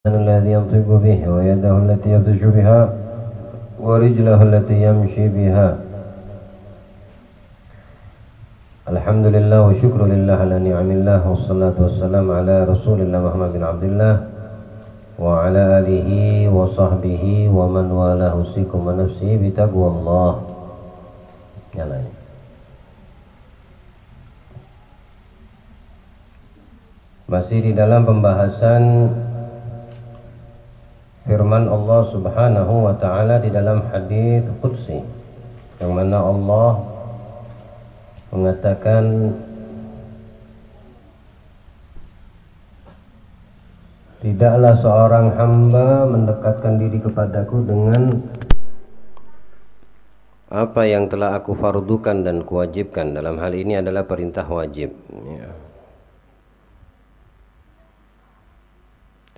الذي ينطق به ويده التي يبطش بها ورجله التي يمشي بها. الحمد لله والشكر لله على نعم الله والصلاة والسلام على رسول الله محمد بن عبد الله وعلى آله وصحبه ومن والاه. أوصيكم ونفسي بتقوى الله. Masih di dalam pembahasan firman Allah Subhanahu wa taala di dalam hadis qudsi, yang mana Allah mengatakan, tidaklah seorang hamba mendekatkan diri kepadaku dengan apa yang telah aku fardukan dan kuwajibkan. Dalam hal ini adalah perintah wajib,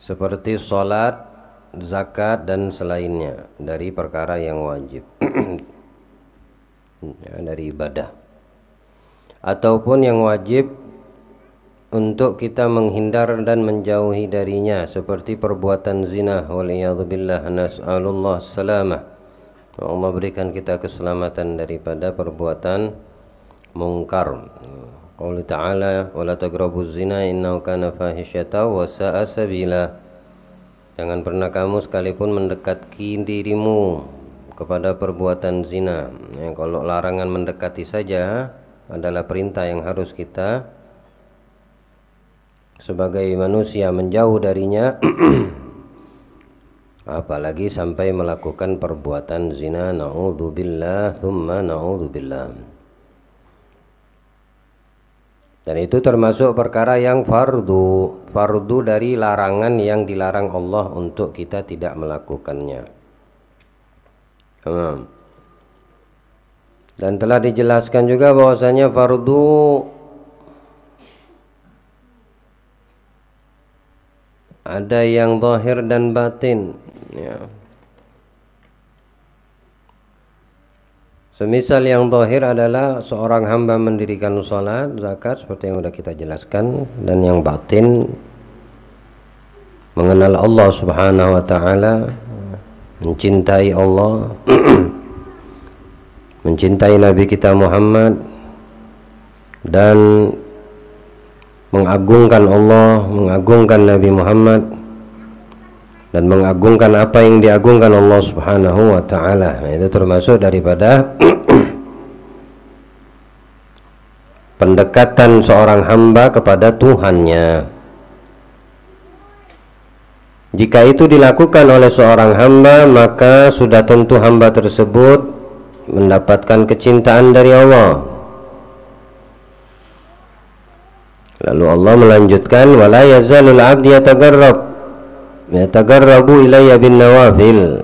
seperti sholat, zakat dan selainnya dari perkara yang wajib dari ibadah, ataupun yang wajib untuk kita menghindar dan menjauhi darinya, seperti perbuatan zina, waliyadzubillah, nas'alullah salamah. Allah berikan kita keselamatan daripada perbuatan mungkar. Allah Ta'ala, wala taqrabuz zina innahu kana fahisyata wa sa'a sabila. Jangan pernah kamu sekalipun mendekati dirimu kepada perbuatan zina. Kalau larangan mendekati saja adalah perintah yang harus kita sebagai manusia menjauh darinya, apalagi sampai melakukan perbuatan zina. Na'udzubillah thumma na'udzubillah. Dan itu termasuk perkara yang fardu dari larangan yang dilarang Allah untuk kita tidak melakukannya. Dan telah dijelaskan juga bahwasanya fardu ada yang zahir dan batin, Semisal yang zahir adalah seorang hamba mendirikan salat, zakat, seperti yang sudah kita jelaskan, dan yang batin mengenal Allah Subhanahu wa taala, mencintai Allah, mencintai Nabi kita Muhammad, dan mengagungkan Allah, mengagungkan Nabi Muhammad, dan mengagungkan apa yang diagungkan Allah Subhanahu wa taala. Nah, itu termasuk daripada pendekatan seorang hamba kepada Tuhannya. Jika itu dilakukan oleh seorang hamba, maka sudah tentu hamba tersebut mendapatkan kecintaan dari Allah. Lalu Allah melanjutkan, wala yazalul abdi yatagarrabu ilayya bin nawafil,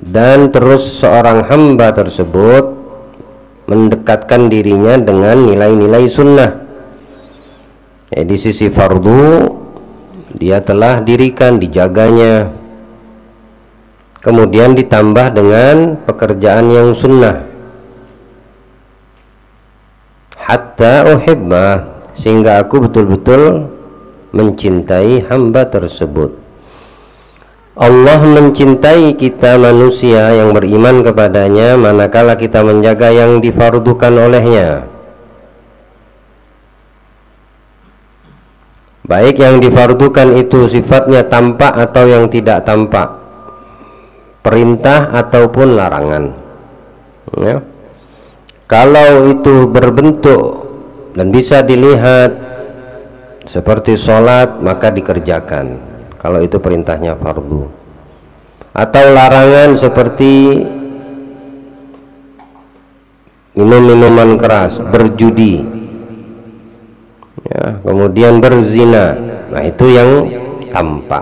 dan terus seorang hamba tersebut mendekatkan dirinya dengan nilai-nilai sunnah. Di sisi fardu dia telah dirikan, dijaganya, kemudian ditambah dengan pekerjaan yang sunnah, hatta uhibbah, sehingga aku betul-betul mencintai hamba tersebut. Allah mencintai kita manusia yang beriman kepadanya manakala kita menjaga yang difardukan olehnya, baik yang difardukan itu sifatnya tampak atau yang tidak tampak, perintah ataupun larangan. Kalau itu berbentuk dan bisa dilihat seperti sholat, maka dikerjakan kalau itu perintahnya fardu. Atau larangan seperti minum minuman keras, berjudi, kemudian berzina, nah itu yang tampak,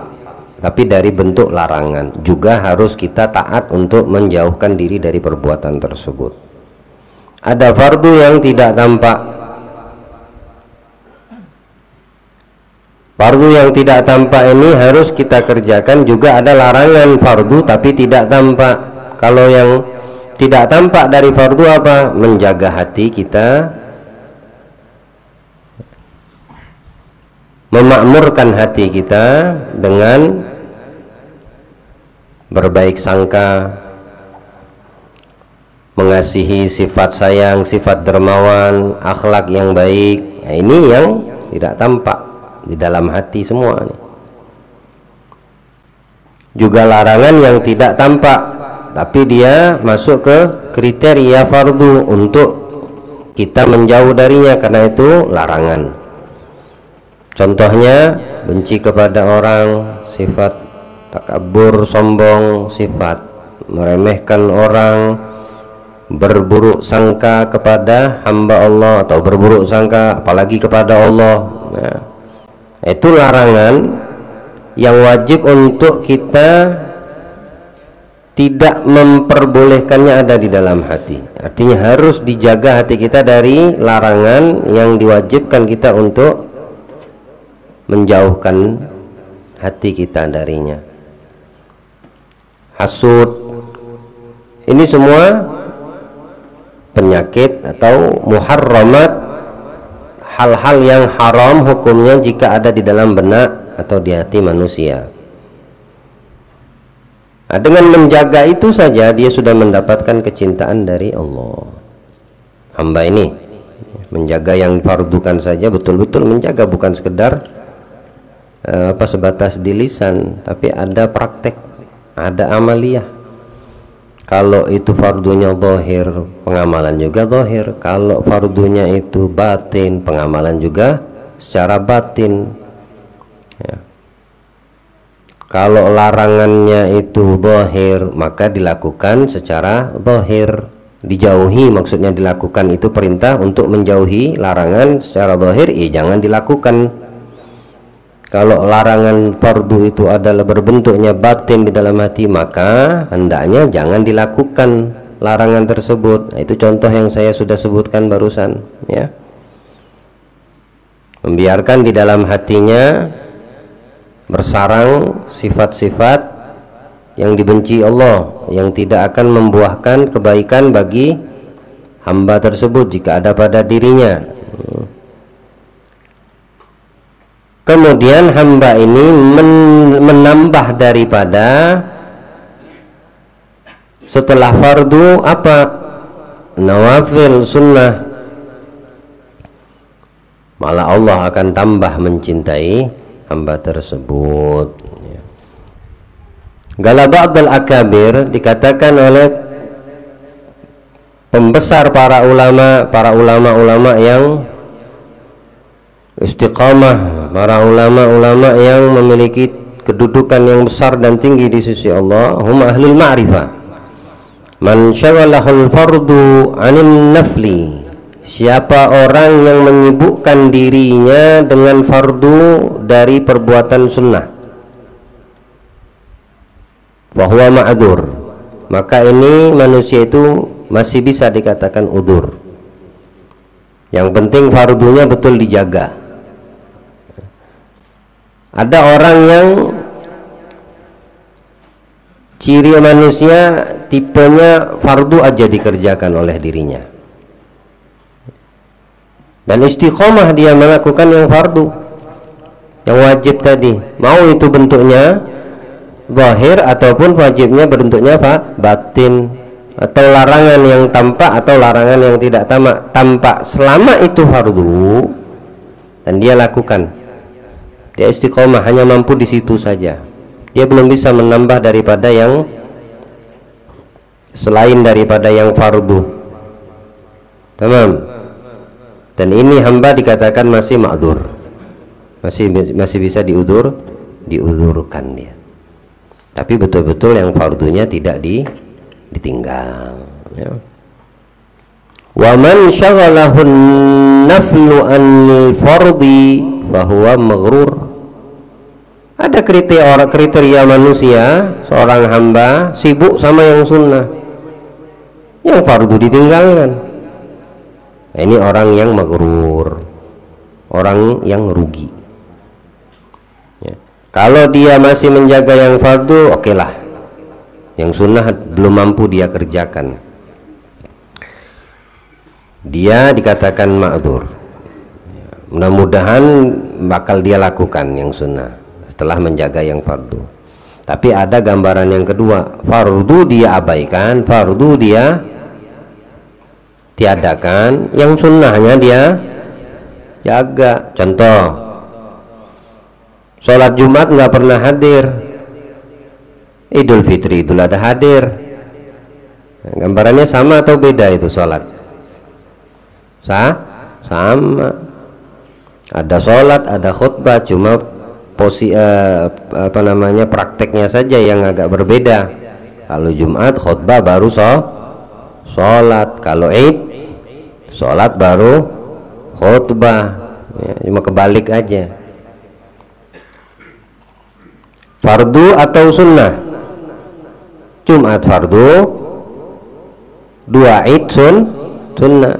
tapi dari bentuk larangan. Juga harus kita taat untuk menjauhkan diri dari perbuatan tersebut. Ada fardu yang tidak tampak. Fardu yang tidak tampak ini harus kita kerjakan. Juga ada larangan fardu tapi tidak tampak. Kalau yang tidak tampak dari fardu apa? Menjaga hati kita, memakmurkan hati kita dengan berbaik sangka, mengasihi, sifat sayang, sifat dermawan, akhlak yang baik. Nah, ini yang tidak tampak di dalam hati semua. Juga larangan yang tidak tampak, tapi dia masuk ke kriteria fardu untuk kita menjauh darinya, karena itu larangan. Contohnya benci kepada orang, sifat takabur, sombong, sifat meremehkan orang, berburuk sangka kepada hamba Allah atau berburuk sangka apalagi kepada Allah. Nah, itu larangan yang wajib untuk kita tidak memperbolehkannya ada di dalam hati. Artinya harus dijaga hati kita dari larangan yang diwajibkan kita untuk menjauhkan hati kita darinya. Hasud, ini semua penyakit atau muharramat, hal-hal yang haram hukumnya jika ada di dalam benak atau di hati manusia. Nah, dengan menjaga itu saja dia sudah mendapatkan kecintaan dari Allah. Hamba ini menjaga yang fardukan saja, betul-betul menjaga, bukan sekedar sebatas di lisan, tapi ada praktek, ada amaliyah. Kalau itu fardunya zahir, pengamalan juga zahir. Kalau fardunya itu batin, pengamalan juga secara batin, ya. Kalau larangannya itu zahir, maka dilakukan secara zahir. Dijauhi, maksudnya dilakukan itu perintah untuk menjauhi larangan secara zahir, jangan dilakukan. Kalau larangan fardu itu adalah berbentuknya batin di dalam hati, maka hendaknya jangan dilakukan larangan tersebut. Nah, itu contoh yang saya sudah sebutkan barusan, ya. Membiarkan di dalam hatinya bersarang sifat-sifat yang dibenci Allah, yang tidak akan membuahkan kebaikan bagi hamba tersebut jika ada pada dirinya. Kemudian hamba ini menambah daripada setelah fardu apa? Nawafil, sunnah. Malah Allah akan tambah mencintai hamba tersebut. Qala ba'dul akabir, dikatakan oleh pembesar para ulama yang istiqamah, para ulama-ulama yang memiliki kedudukan yang besar dan tinggi di sisi Allah, hum ahlul ma'rifah. Man syaghalahul fardu 'anil nafli, siapa orang yang menyibukkan dirinya dengan fardu dari perbuatan sunnah, bahwa ma'dzur, maka ini manusia itu masih bisa dikatakan udzur. Yang penting fardunya betul dijaga. Ada orang yang ciri manusia tipenya fardu aja dikerjakan oleh dirinya, dan istiqomah dia melakukan yang fardu, yang wajib tadi, mau itu bentuknya zahir ataupun wajibnya bentuknya batin, atau larangan yang tampak atau larangan yang tidak tampak, selama itu fardu dan dia lakukan, dia istiqomah, hanya mampu di situ saja. Dia belum bisa menambah daripada yang selain daripada yang fardu. Tamam. Dan ini hamba dikatakan masih ma'dzur, masih bisa diudzurkan dia. Tapi betul-betul yang fardunya tidak ditinggal, ya. Wa man syaghalahu an-naflu anil fardi fahuwa maghrur. Ada kriteria manusia, seorang hamba sibuk sama yang sunnah, yang fardu ditinggalkan. Nah, ini orang yang maghrur, orang yang rugi, ya. Kalau dia masih menjaga yang fardu, oke lah. Yang sunnah belum mampu dia kerjakan, dia dikatakan ma'dzur. Mudah-mudahan bakal dia lakukan yang sunnah setelah menjaga yang fardu. Tapi ada gambaran yang kedua, fardu dia abaikan, fardu dia tiadakan, yang sunnahnya dia jaga. Contoh, sholat Jumat nggak pernah hadir, Idul Fitri, Idul Adha hadir. Gambarannya sama atau beda itu sholat? Sama. Ada sholat, ada khutbah, cuma prakteknya saja yang agak berbeda. Kalau Jumat khutbah baru sholat, kalau Id sholat baru khutbah, ya, cuma kebalik aja. Fardu atau sunnah? Jumat fardu, 2 Id sunnah.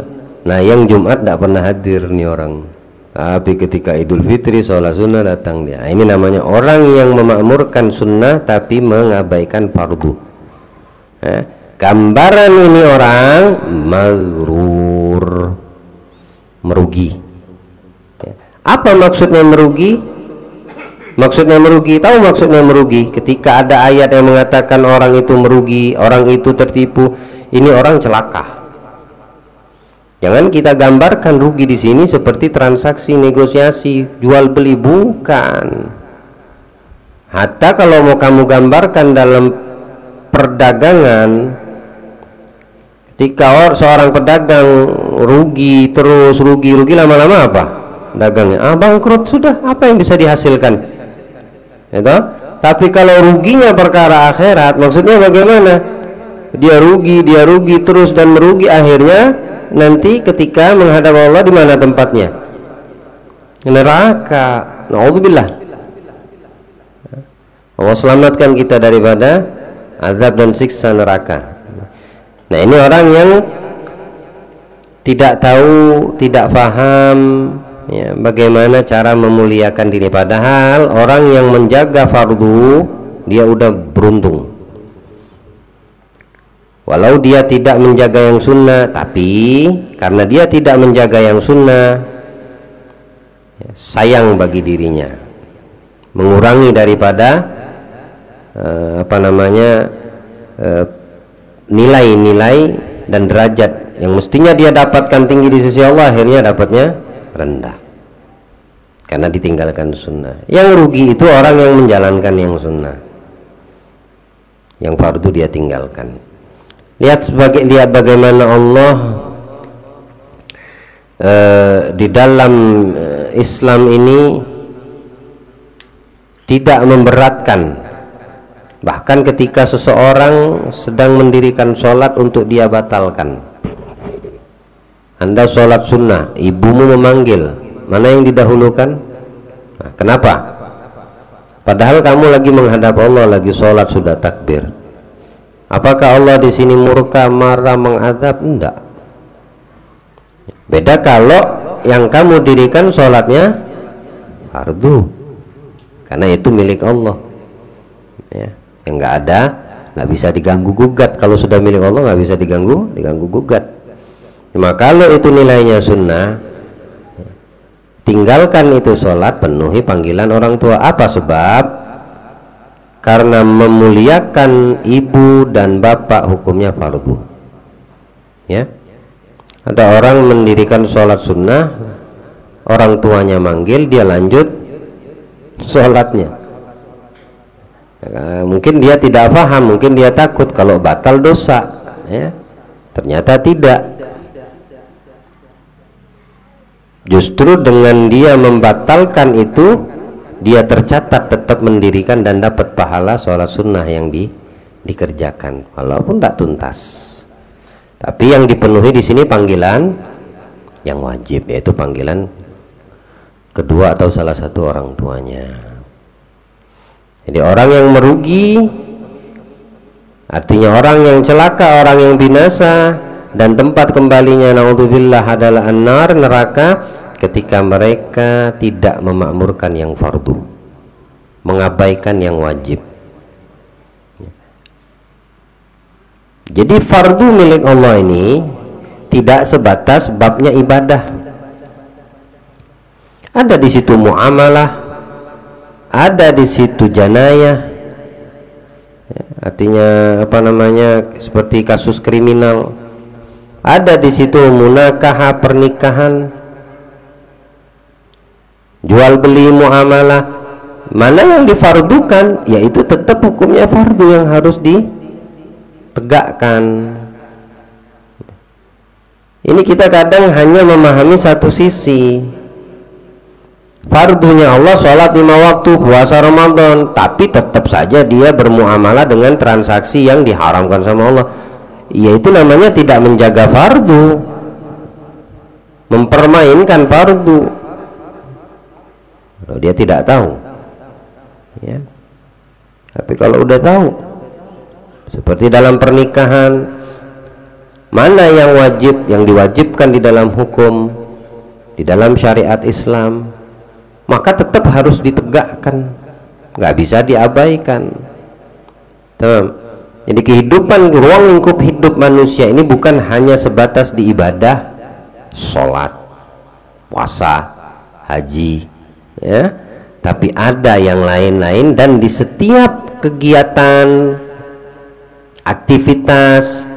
Nah, yang Jumat tidak pernah hadir nih orang, tapi ketika Idul Fitri sholat sunnah datang dia. Ini namanya orang yang memakmurkan sunnah tapi mengabaikan fardu. Gambaran ini orang maghrur, merugi. Apa maksudnya merugi? Maksudnya merugi, tahu maksudnya merugi? Ketika ada ayat yang mengatakan orang itu merugi, orang itu tertipu, ini orang celaka. Jangan kita gambarkan rugi di sini seperti transaksi negosiasi jual beli, bukan. Hatta kalau mau kamu gambarkan dalam perdagangan, ketika seorang pedagang rugi terus rugi lama-lama apa? Dagangnya bangkrut sudah, apa yang bisa dihasilkan? Itu. Tapi kalau ruginya perkara akhirat, maksudnya bagaimana? Dia rugi terus dan merugi, akhirnya nanti ketika menghadap Allah di mana tempatnya? Neraka. Na'udzubillah. Allah selamatkan kita daripada azab dan siksa neraka. Nah, ini orang yang tidak tahu, tidak paham, ya, bagaimana cara memuliakan diri. Padahal orang yang menjaga fardu dia udah beruntung. Walau dia tidak menjaga yang sunnah, tapi karena dia tidak menjaga yang sunnah, sayang bagi dirinya, mengurangi daripada nilai-nilai dan derajat yang mestinya dia dapatkan tinggi di sisi Allah, akhirnya dapatnya rendah karena ditinggalkan sunnah. Yang rugi itu orang yang menjalankan yang sunnah, yang fardu dia tinggalkan. Lihat bagaimana Allah di dalam Islam ini tidak memberatkan. Bahkan ketika seseorang sedang mendirikan sholat untuk dia batalkan. Anda sholat sunnah, ibumu memanggil, mana yang didahulukan? Nah, kenapa? Padahal kamu lagi menghadap Allah, lagi sholat sudah takbir. Apakah Allah di sini murka, marah, mengadab? Enggak. Beda kalau yang kamu dirikan sholatnya fardu, karena itu milik Allah, ya, yang nggak ada, nggak bisa diganggu gugat. Kalau sudah milik Allah nggak bisa diganggu gugat. Cuma kalau itu nilainya sunnah, tinggalkan itu sholat, penuhi panggilan orang tua. Apa sebab? Karena memuliakan ibu dan bapak hukumnya fardu. Ya, ada orang mendirikan sholat sunnah, orang tuanya manggil, dia lanjut sholatnya. Mungkin dia tidak paham, mungkin dia takut kalau batal dosa, ya. Ternyata tidak. Justru dengan dia membatalkan itu, dia tercatat tetap mendirikan dan dapat pahala sholat sunnah yang dikerjakan, walaupun tidak tuntas. Tapi yang dipenuhi di sini panggilan yang wajib, yaitu panggilan kedua atau salah satu orang tuanya. Jadi orang yang merugi artinya orang yang celaka, orang yang binasa, dan tempat kembalinya naudzubillah adalah an-nar, neraka, ketika mereka tidak memakmurkan yang fardu, mengabaikan yang wajib. Jadi fardu milik Allah ini tidak sebatas babnya ibadah. Ada di situ muamalah, ada di situ janayah, artinya apa namanya, seperti kasus kriminal. Ada di situ munakahah, pernikahan, jual beli, muamalah. Mana yang difardukan, yaitu tetap hukumnya fardu yang harus ditegakkan. Ini kita kadang hanya memahami satu sisi. Fardunya Allah sholat 5 waktu, puasa Ramadan, tapi tetap saja dia bermuamalah dengan transaksi yang diharamkan sama Allah. Yaitu namanya tidak menjaga fardu, mempermainkan fardu. Kalau dia tidak tahu, ya. Tapi kalau udah tahu, seperti dalam pernikahan, mana yang wajib, yang diwajibkan di dalam hukum, di dalam syariat Islam, maka tetap harus ditegakkan, nggak bisa diabaikan. Jadi kehidupan, ruang lingkup hidup manusia ini bukan hanya sebatas di ibadah, sholat, puasa, haji, ya, tapi ada yang lain-lain, dan di setiap kegiatan, aktivitas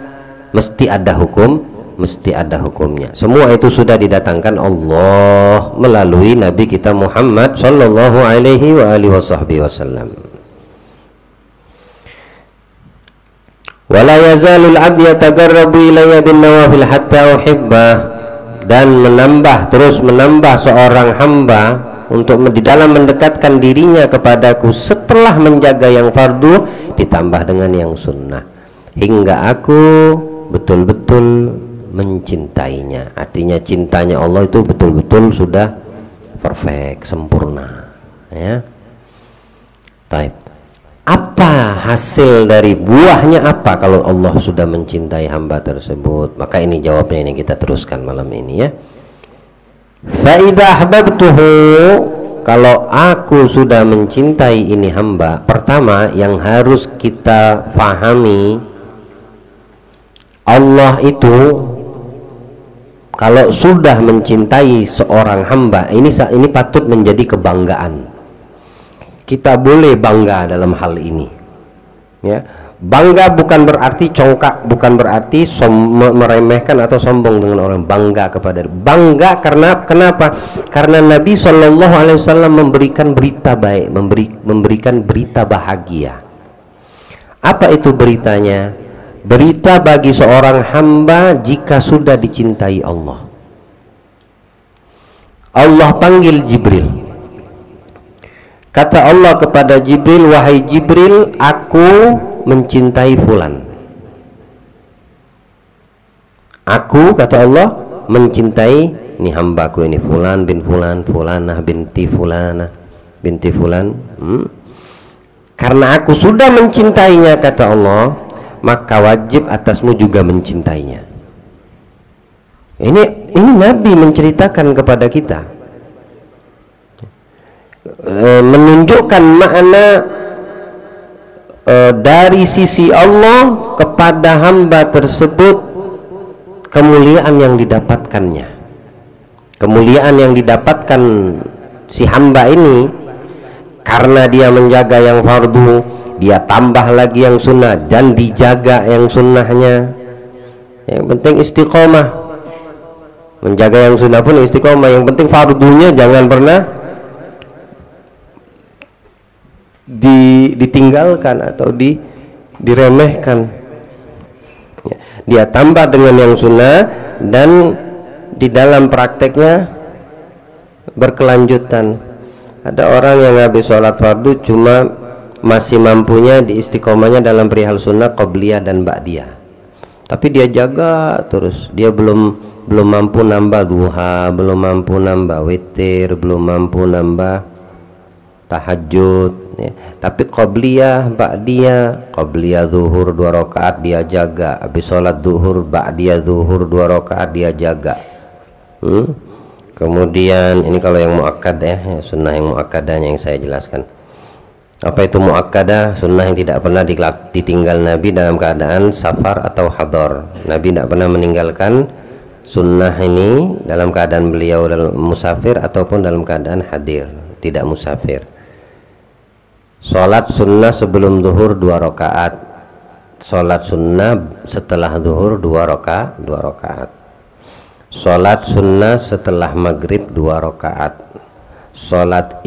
mesti ada hukum, mesti ada hukumnya. Semua itu sudah didatangkan Allah melalui Nabi kita Muhammad sallallahu alaihi wa alihi wasallam. Wala yazalul abdu yatagarrabu ilayya bin nawafil hatta uhibbah, dan terus menambah seorang hamba untuk di dalam mendekatkan dirinya kepadaku setelah menjaga yang fardu, ditambah dengan yang sunnah, hingga aku betul-betul mencintainya. Artinya cintanya Allah itu betul-betul sudah perfect, sempurna, ya. Taib. Apa hasil dari buahnya, apa kalau Allah sudah mencintai hamba tersebut? Maka ini jawabnya, ini kita teruskan malam ini, ya. Fa idza ahbabtuhu, kalau aku sudah mencintai ini hamba, pertama yang harus kita pahami, Allah itu kalau sudah mencintai seorang hamba, ini patut menjadi kebanggaan. Kita boleh bangga dalam hal ini, ya. Bangga bukan berarti congkak, bukan berarti meremehkan atau sombong dengan orang. Bangga bangga karena kenapa? Karena Nabi Shallallahu Alaihi Wasallam memberikan berita baik, memberikan berita bahagia. Apa itu beritanya? Berita bagi seorang hamba jika sudah dicintai Allah. Allah panggil Jibril. Kata Allah kepada Jibril, wahai Jibril, aku mencintai fulan. Aku, kata Allah, mencintai ini hambaku ini, fulan bin fulan, fulanah binti fulanah binti fulan. Karena aku sudah mencintainya, kata Allah, maka wajib atasmu juga mencintainya. Ini Nabi menceritakan kepada kita, menunjukkan makna dari sisi Allah kepada hamba tersebut, kemuliaan yang didapatkannya. Kemuliaan yang didapatkan si hamba ini karena dia menjaga yang fardu, dia tambah lagi yang sunnah dan dijaga yang sunnahnya. Yang penting istiqomah, menjaga yang sunnah pun istiqomah. Yang penting fardunya jangan pernah ditinggalkan atau diremehkan. Dia tambah dengan yang sunnah dan di dalam prakteknya berkelanjutan. Ada orang yang habis sholat fardu cuma masih mampunya di istiqomahnya dalam perihal sunnah qobliyah dan ba'diyah, tapi dia jaga terus. Dia belum mampu nambah duha, belum mampu nambah witir, belum mampu nambah tahajud, ya. Tapi qobliyah, ba'diyah, qobliyah zuhur 2 rakaat dia jaga, habis sholat zuhur, ba'diyah zuhur 2 rakaat dia jaga. Kemudian ini kalau yang muakkad, ya, sunnah yang muakkadahnya yang saya jelaskan. Apa itu muakkadah? Sunnah yang tidak pernah ditinggal Nabi dalam keadaan safar atau hadar. Nabi tidak pernah meninggalkan sunnah ini dalam keadaan beliau dalam musafir ataupun dalam keadaan hadir, tidak musafir. Sholat sunnah sebelum zuhur 2 rakaat, Sholat sunnah setelah zuhur 2 rakaat. Sholat sunnah setelah maghrib 2 rakaat. Sholat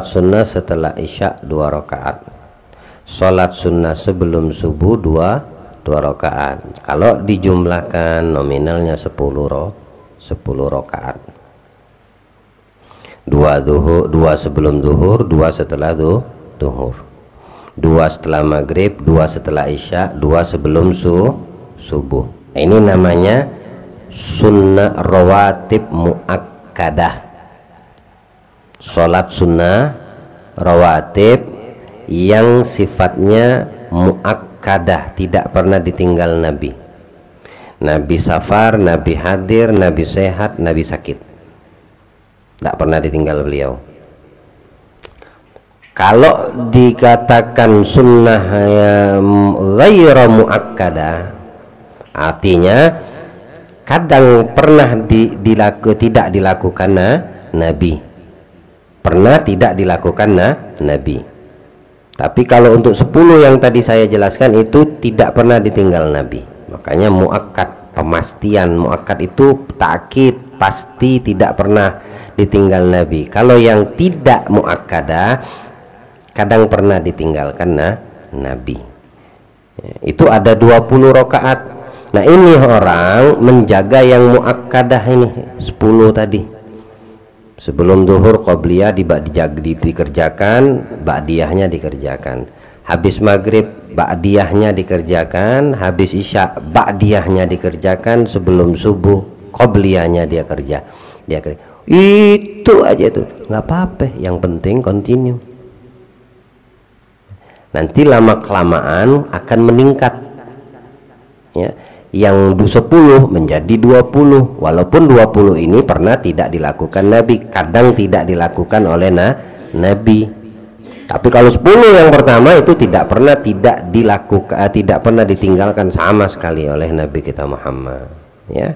sunnah setelah isya 2 rakaat. Sholat sunnah sebelum subuh 2 rakaat. Kalau dijumlahkan nominalnya 10 rakaat. 2 sebelum zuhur, 2 setelah zuhur, 2 setelah maghrib, 2 setelah isya, 2 sebelum subuh. Ini namanya sunnah rawatib muakkadah. Sholat sunnah rawatib yang sifatnya muakkadah, tidak pernah ditinggal Nabi. Nabi safar, Nabi hadir, Nabi sehat, Nabi sakit, tidak pernah ditinggal beliau. Kalau dikatakan sunnah ghairu muakkadah, artinya kadang pernah tidak dilakukan Nabi, pernah tidak dilakukan Nabi. Tapi kalau untuk 10 yang tadi saya jelaskan itu tidak pernah ditinggal Nabi. Makanya muakkad, pemastian. Muakkad itu takkid, pasti, tidak pernah ditinggal Nabi. Kalau yang tidak muakkadah kadang pernah ditinggalkan Nabi. Itu ada 20 rakaat. Nah, ini orang menjaga yang muakkadah ini 10 tadi. Sebelum zuhur qobliyah dikerjakan, ba'diyahnya dikerjakan. Habis maghrib ba'diyahnya dikerjakan, habis isya ba'diyahnya dikerjakan, sebelum subuh qobliyahnya dia kerja. Itu aja tuh, nggak apa-apa, yang penting continue. Nanti lama kelamaan akan meningkat ya, yang 10 menjadi 20, walaupun 20 ini pernah tidak dilakukan Nabi, kadang tidak dilakukan oleh Nabi. Tapi kalau 10 yang pertama itu tidak pernah ditinggalkan sama sekali oleh Nabi kita Muhammad ya.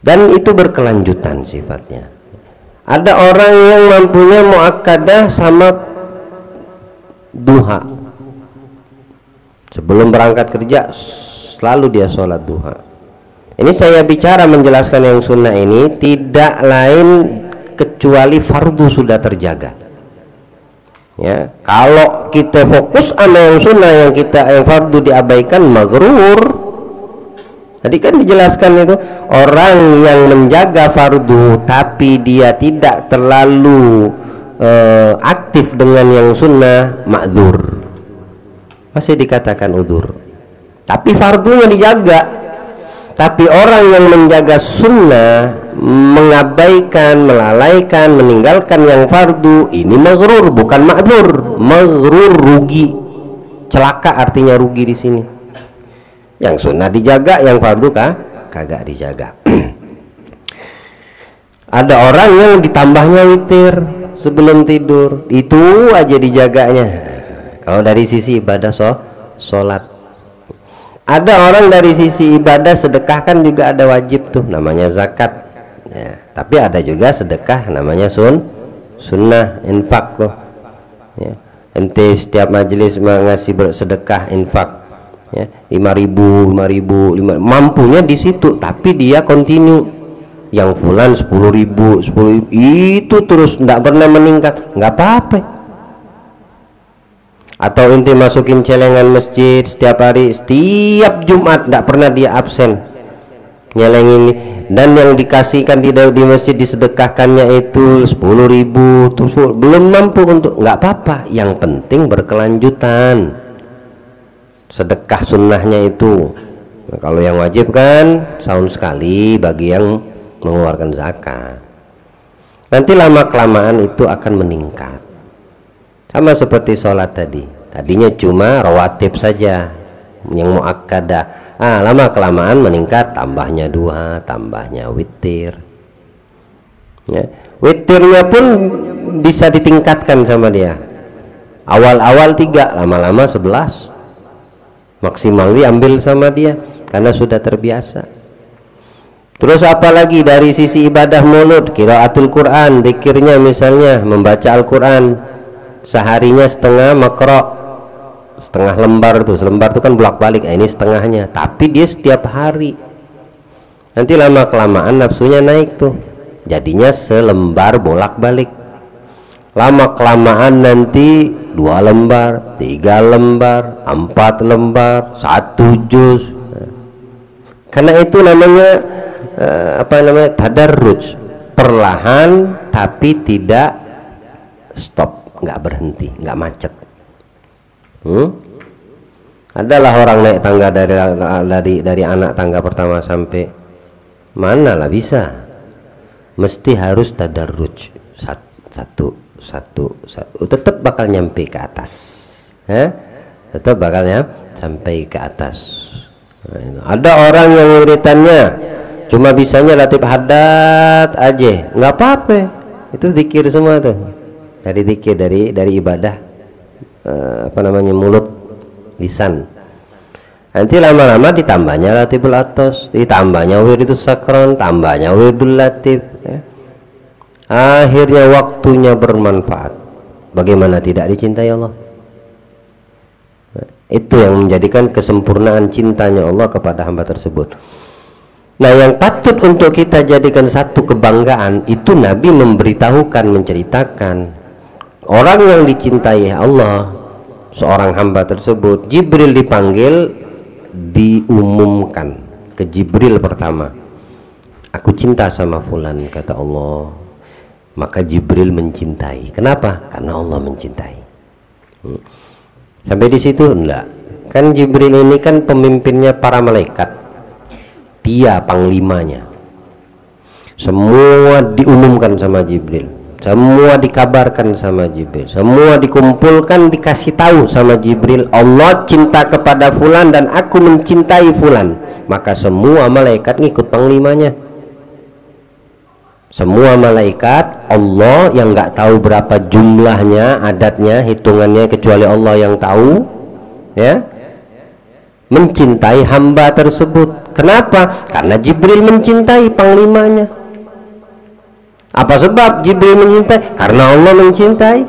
Dan itu berkelanjutan sifatnya. Ada orang yang mampunya muakkadah sama duha. Sebelum berangkat kerja selalu dia sholat duha. Ini saya bicara menjelaskan yang sunnah ini tidak lain kecuali fardu sudah terjaga. Ya, kalau kita fokus sama yang sunnah, yang fardu diabaikan, maghrur. Tadi kan dijelaskan itu orang yang menjaga fardu tapi dia tidak terlalu aktif dengan yang sunnah, ma'dzur, masih dikatakan udzur. Tapi fardunya dijaga. Tapi orang yang menjaga sunnah, mengabaikan, melalaikan, meninggalkan yang fardu, ini maghrur, bukan ma'dzur. Maghrur, rugi, celaka, artinya rugi di sini. Yang sunnah dijaga, yang fardu kagak dijaga. Ada orang yang ditambahnya witir sebelum tidur, itu aja dijaganya. Kalau dari sisi ibadah sholat. Ada orang dari sisi ibadah sedekah kan juga ada wajib tuh, namanya zakat ya. Tapi ada juga sedekah namanya sunnah, infak tuh ya. Ente setiap majelis ngasih sedekah infak ya, 5.000, mampunya di situ, tapi dia continue. Yang fulan 10.000 itu terus tidak pernah meningkat, nggak apa-apa. Atau ente masukin celengan masjid setiap hari, setiap Jumat tidak pernah dia absen nyelengin, dan yang dikasihkan di masjid disedekahkannya itu 10.000, terus belum mampu untuk, nggak apa-apa, yang penting berkelanjutan sedekah sunnahnya itu. Nah, kalau yang wajib kan setahun sekali bagi yang mengeluarkan zakat. Nanti lama kelamaan itu akan meningkat. Sama seperti sholat tadi. Tadinya cuma rawatib saja yang muakkadah. Lama kelamaan meningkat, tambahnya duha, tambahnya witir. Ya. Witirnya pun bisa ditingkatkan sama dia. Awal-awal 3, lama-lama 11. Maksimal diambil sama dia karena sudah terbiasa. Terus apalagi dari sisi ibadah mulut, qiraatul Quran, zikirnya misalnya membaca Al-Quran seharinya setengah makro, setengah lembar tuh, selembar tuh kan bolak-balik, ini setengahnya, tapi dia setiap hari. Nanti lama kelamaan nafsunya naik tuh, jadinya selembar bolak-balik. Lama kelamaan nanti 2 lembar, 3 lembar, 4 lembar, 1 juz. Karena itu namanya tadarruj, perlahan tapi tidak stop, nggak berhenti, nggak macet. Adalah orang naik tangga dari anak tangga pertama sampai mana lah bisa, mesti harus tadarruj, satu, tetap bakal nyampe ke atas, tetap bakalnya sampai ke atas. Ada orang yang wiritannya cuma bisanya latih hadat aja, nggak apa-apa, itu zikir semua tuh, dari zikir, dari ibadah mulut, lisan. Nanti lama-lama ditambahnya latiful atos, ditambahnya wiridus sakron, tambahnya wiridul latif, akhirnya waktunya bermanfaat. Bagaimana tidak dicintai Allah? Itu yang menjadikan kesempurnaan cintanya Allah kepada hamba tersebut. Nah, yang patut untuk kita jadikan satu kebanggaan itu Nabi memberitahukan, menceritakan orang yang dicintai Allah, seorang hamba tersebut, Jibril dipanggil, diumumkan ke Jibril pertama, aku cinta sama fulan, kata Allah. Maka Jibril mencintai. Kenapa? Karena Allah mencintai. Sampai di situ enggak. Kan Jibril ini kan pemimpinnya para malaikat, dia panglimanya. Semua diumumkan sama Jibril, semua dikabarkan sama Jibril, semua dikumpulkan, dikasih tahu sama Jibril, Allah cinta kepada fulan dan aku mencintai fulan. Maka semua malaikat ngikut panglimanya. Semua malaikat Allah yang nggak tahu berapa jumlahnya, adatnya, hitungannya, kecuali Allah yang tahu, ya, mencintai hamba tersebut. Kenapa? Karena Jibril mencintai panglimanya. Apa sebab Jibril mencintai? Karena Allah mencintai.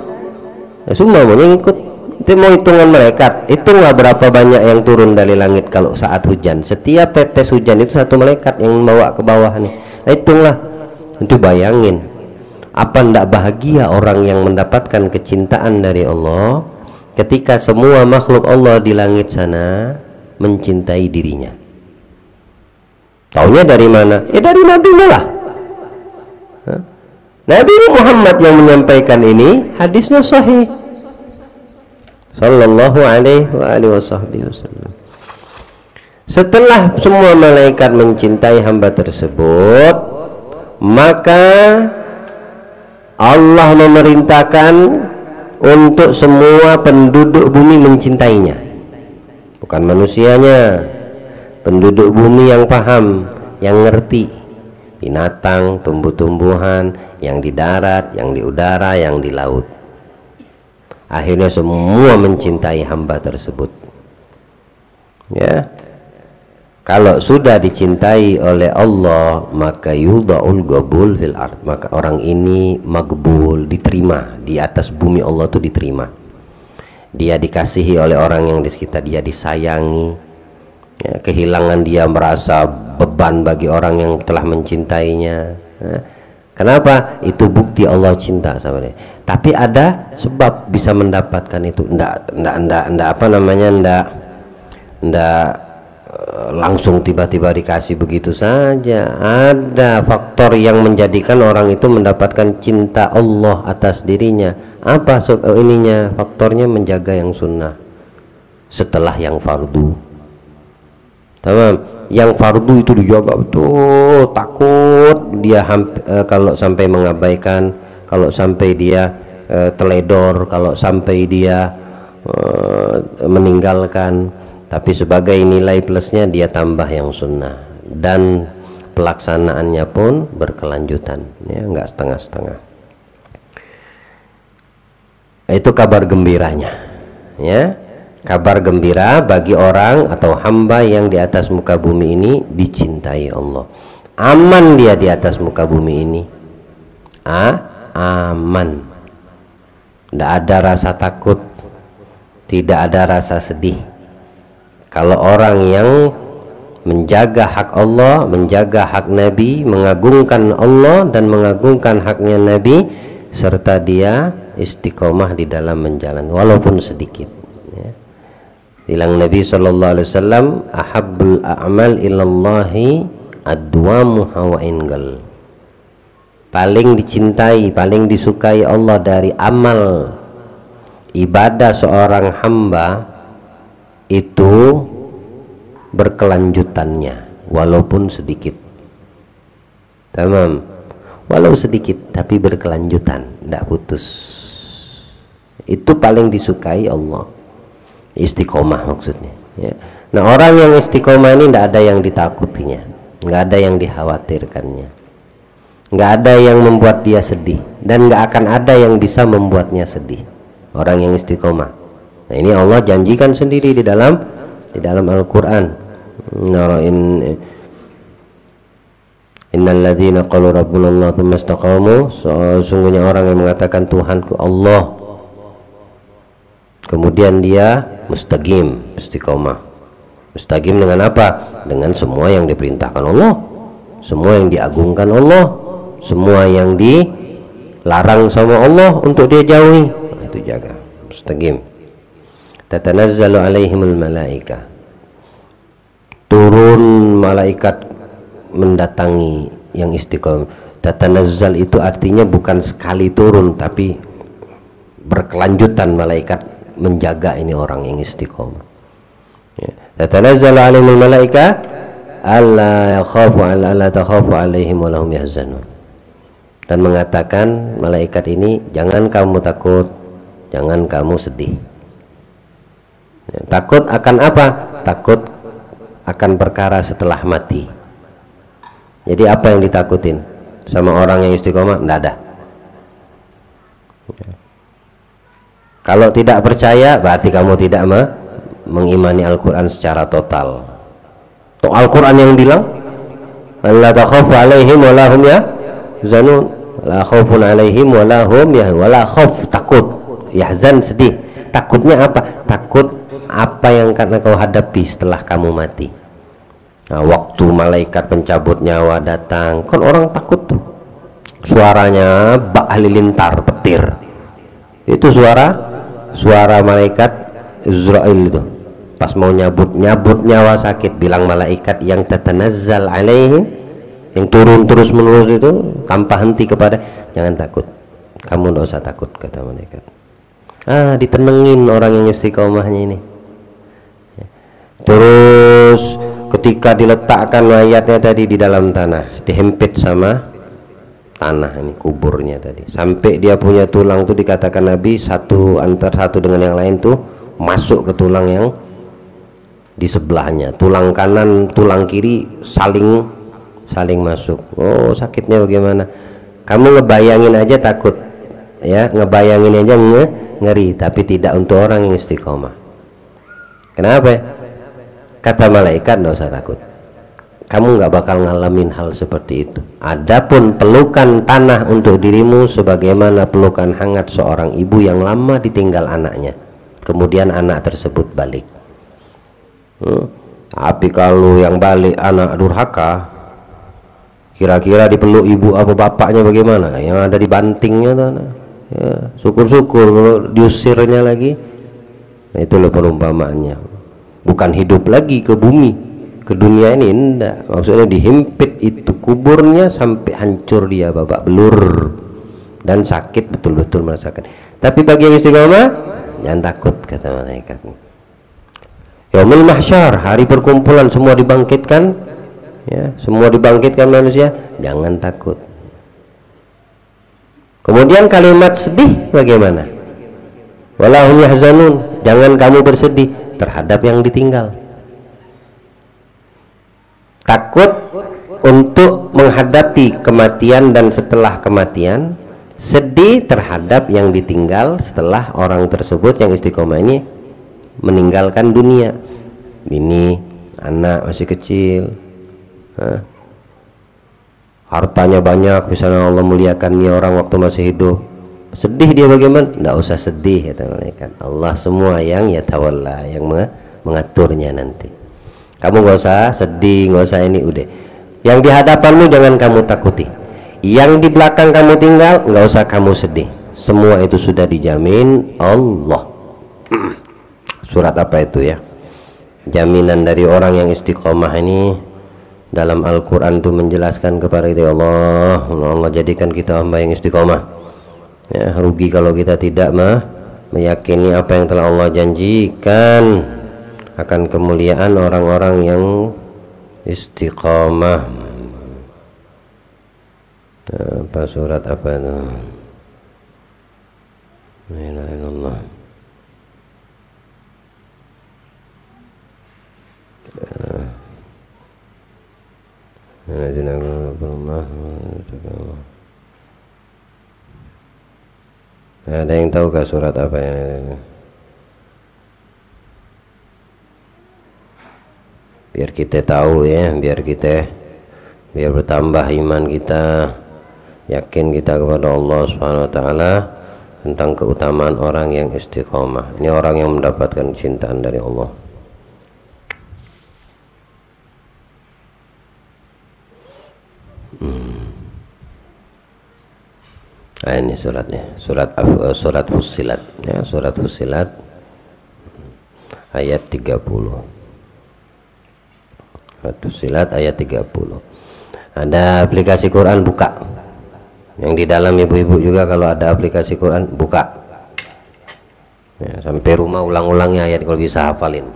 Ya, semua mau ngikut. Itu mau hitungan malaikat, hitunglah berapa banyak yang turun dari langit kalau saat hujan. Setiap tetes hujan itu satu malaikat yang membawa ke bawah nih. Nah, hitunglah. Itu bayangin, apa ndak bahagia orang yang mendapatkan kecintaan dari Allah ketika semua makhluk Allah di langit sana mencintai dirinya. Taunya dari mana? Ya dari Nabi lah. Nabi Muhammad yang menyampaikan ini, hadisnya sahih. Sallallahu alaihi wasallam. Setelah semua malaikat mencintai hamba tersebut, maka Allah memerintahkan untuk semua penduduk bumi mencintainya, bukan manusianya, penduduk bumi yang paham, yang ngerti, binatang, tumbuh-tumbuhan, yang di darat, yang di udara, yang di laut. Akhirnya semua mencintai hamba tersebut. Ya, kalau sudah dicintai oleh Allah, maka yudha'ul qabul fil ard, maka orang ini magbul, diterima di atas bumi. Allah itu diterima, dia dikasihi oleh orang yang di sekitar dia, disayangi, ya, kehilangan dia merasa beban bagi orang yang telah mencintainya, ya. Kenapa? Itu bukti Allah cinta sama dia. Tapi ada sebab bisa mendapatkan itu. Ndak langsung tiba-tiba dikasih begitu saja. Ada faktor yang menjadikan orang itu mendapatkan cinta Allah atas dirinya. Apa ininya? Faktornya menjaga yang sunnah setelah yang fardu. Tamam. Yang fardu itu dijaga betul, takut dia kalau sampai mengabaikan, kalau sampai dia teledor, kalau sampai dia meninggalkan. Tapi sebagai nilai plusnya dia tambah yang sunnah, dan pelaksanaannya pun berkelanjutan, ya, nggak setengah-setengah. Itu kabar gembiranya, ya, kabar gembira bagi orang atau hamba yang di atas muka bumi ini dicintai Allah. Aman dia di atas muka bumi ini, aman, nggak ada rasa takut, tidak ada rasa sedih. Kalau orang yang menjaga hak Allah, menjaga hak Nabi, mengagungkan Allah dan mengagungkan haknya Nabi, serta dia istiqomah di dalam menjalan walaupun sedikit, ya. Bilang Nabi SAW, ahabbul a'mal ilallahi adwamuha wa ingal. Paling dicintai, paling disukai Allah dari amal ibadah seorang hamba itu berkelanjutannya walaupun sedikit. Tamam, walau sedikit tapi berkelanjutan, tidak putus. Itu paling disukai Allah. Istiqomah maksudnya, ya. Nah, orang yang istiqomah ini tidak ada yang ditakutinya, nggak ada yang dikhawatirkannya, nggak ada yang membuat dia sedih, dan nggak akan ada yang bisa membuatnya sedih. Orang yang istiqomah. Nah, ini Allah janjikan sendiri di dalam Al-Quran. Innal ladzina qalu rabbuna Allah tsumma istaqamu, sesungguhnya orang yang mengatakan Tuhanku Allah, kemudian dia mustaqim, istiqomah. Mustaqim dengan apa? Dengan semua yang diperintahkan Allah, semua yang diagungkan Allah, semua yang dilarang sama Allah untuk dia jauhi. Nah, itu jaga, mustaqim. Tatanazzalu alaihimul malaika, turun malaikat mendatangi yang istiqomah. Tatanazzal itu artinya bukan sekali turun, tapi berkelanjutan malaikat menjaga ini orang yang istiqomah, ya. Tatanazzalu alaihimul malaika alla takhafu alaihim wa lahum yahzanun, dan mengatakan malaikat ini, jangan kamu takut, jangan kamu sedih, ya. Takut akan apa? Takut akan perkara setelah mati. Jadi apa yang ditakutin sama orang yang istiqomah? Tidak ada. Kalau tidak percaya berarti kamu tidak mengimani Al-Quran secara total. Al-Quran yang bilang la takhafu alaihim wa lahum yahzanun, la khaufun alaihim wa lahum wala khauf, takut, yahzan, sedih. Takutnya apa? Takut apa yang karena kau hadapi setelah kamu mati. Nah, waktu malaikat pencabut nyawa datang, kan orang takut tuh. Suaranya bak halilintar, petir. Itu suara malaikat Israel itu. Pas mau nyabut nyawa sakit, bilang malaikat yang tatanazzal alaihim, yang turun terus menerus itu tanpa henti kepada, jangan takut. Kamu tidak usah takut, kata malaikat. Ditenengin orang yang istiqomahnya ini. Terus ketika diletakkan mayatnya tadi di dalam tanah, dihempit sama tanah ini kuburnya tadi, sampai dia punya tulang tuh, dikatakan Nabi antara satu dengan yang lain tuh masuk ke tulang yang di sebelahnya, tulang kanan tulang kiri saling masuk. Oh, sakitnya bagaimana? Kamu ngebayangin aja takut, ya, ngebayangin aja ngeri, tapi tidak untuk orang yang istiqomah. Kenapa? Kata malaikat, tidak usah takut, kamu nggak bakal ngalamin hal seperti itu. Adapun pelukan tanah untuk dirimu sebagaimana pelukan hangat seorang ibu yang lama ditinggal anaknya, kemudian anak tersebut balik. Tapi kalau yang balik anak durhaka, kira-kira dipeluk ibu apa bapaknya bagaimana? Nah, yang ada di bantingnya tuh, ya, syukur-syukur. Kalau diusirnya lagi, nah, itu loh perumpamaannya. Bukan hidup lagi ke bumi, ke dunia ini, enggak. Maksudnya dihimpit itu kuburnya sampai hancur dia, babak belur, dan sakit betul-betul merasakan. Tapi bagi yang istiqomah, jangan takut, kata malaikat. Yaumul mahsyar, hari perkumpulan, semua dibangkitkan, ya, semua dibangkitkan manusia, jangan takut. Kemudian kalimat sedih bagaimana? Walahum yahzanun, jangan kamu bersedih terhadap yang ditinggal. Takut untuk menghadapi kematian dan setelah kematian, sedih terhadap yang ditinggal setelah orang tersebut yang istiqomah ini meninggalkan dunia. Bini, anak masih kecil, hartanya banyak, misalnya Allah muliakan dia orang waktu masih hidup, Sedih dia bagaimana? Tidak usah sedih, kata malaikat. Allah semua yang yatawalla, yang mengaturnya nanti. Kamu nggak usah sedih, nggak usah ini, udah. Yang di hadapanmu jangan kamu takuti. Yang di belakang kamu tinggal, nggak usah kamu sedih. Semua itu sudah dijamin Allah. Surat apa itu ya? Jaminan dari orang yang istiqomah ini dalam Al-Quran itu menjelaskan kepada kita, Allah jadikan kita hamba yang istiqomah. Ya, rugi kalau kita tidak meyakini apa yang telah Allah janjikan akan kemuliaan orang-orang yang istiqomah. Apa surat apa itu? La ilaha illallah. Ada yang tahu ke surat apa ini? Biar kita tahu ya, biar bertambah iman kita, yakin kita kepada Allah Subhanahu wa taala tentang keutamaan orang yang istiqomah. Ini orang yang mendapatkan cintaan dari Allah. Nah, ini suratnya, surat Fussilat ya, surat Fussilat ayat 30. Surat Fussilat ayat 30. Ada aplikasi Quran, buka. Yang di dalam ibu-ibu juga kalau ada aplikasi Quran, buka. Ya, sampai rumah ulang-ulangnya ayat kalau bisa hafalin.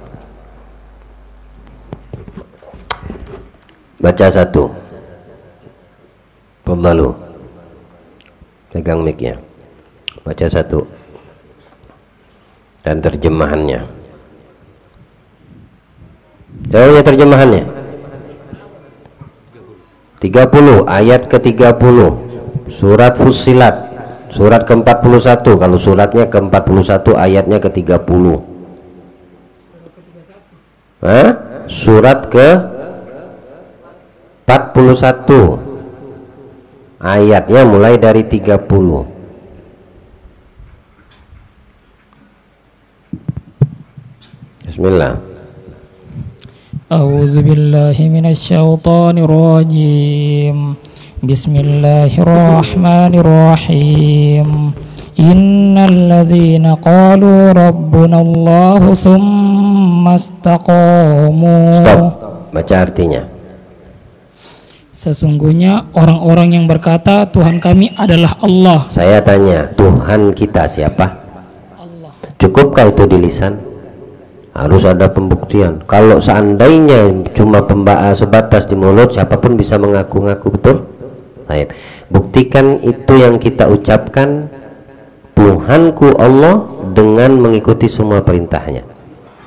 Baca satu. Fadhalu. Pegang mic-nya. Baca satu. Dan terjemahannya. Jauhnya terjemahannya. 30, ayat ke-30. Surat Fussilat. Surat ke-41. Kalau suratnya ke-41, ayatnya ke-30. Surat ke-41. Ayatnya mulai dari 30. Bismillah. A'udzu billahi minasyaitonir rajim. Bismillahirrahmanirrahim. Innal ladzina qalu rabbuna Allahu tsumma istaqamu. Stop. Baca artinya. Sesungguhnya orang-orang yang berkata Tuhan kami adalah Allah. Saya tanya, Tuhan kita siapa? Allah. Cukupkah itu di lisan? Harus ada pembuktian. Kalau seandainya cuma sebatas di mulut, siapapun bisa mengaku-ngaku, betul? Baik. Buktikan itu yang kita ucapkan, Tuhanku Allah, dengan mengikuti semua perintahnya.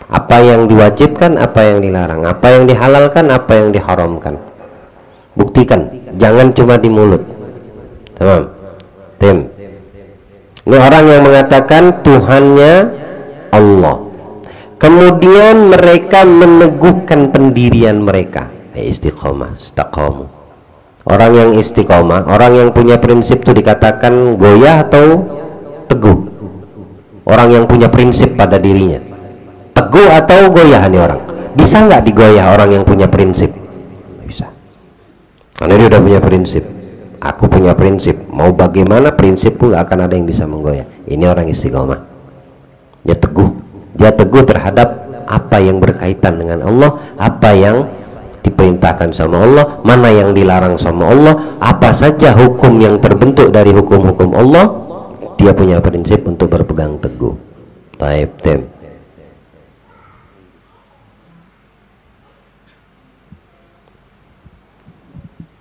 Apa yang diwajibkan, apa yang dilarang, apa yang dihalalkan, apa yang diharamkan. Buktikan, jangan cuma di mulut. Tamam. Tim. Ini orang yang mengatakan Tuhannya Allah. Kemudian mereka meneguhkan pendirian mereka. Istiqomah, istaqamu. Orang yang istiqomah, orang yang punya prinsip itu dikatakan goyah atau teguh. Orang yang punya prinsip pada dirinya. Teguh atau goyah nih orang. Bisa nggak digoyah orang yang punya prinsip? Bisa. Karena dia udah punya prinsip. Aku punya prinsip. Mau bagaimana prinsipku nggak akan ada yang bisa menggoyah. Ini orang istiqomah. Dia teguh. Dia teguh terhadap apa yang berkaitan dengan Allah, apa yang diperintahkan sama Allah, mana yang dilarang sama Allah, apa saja hukum yang terbentuk dari hukum-hukum Allah. Dia punya prinsip untuk berpegang teguh. Taib tem.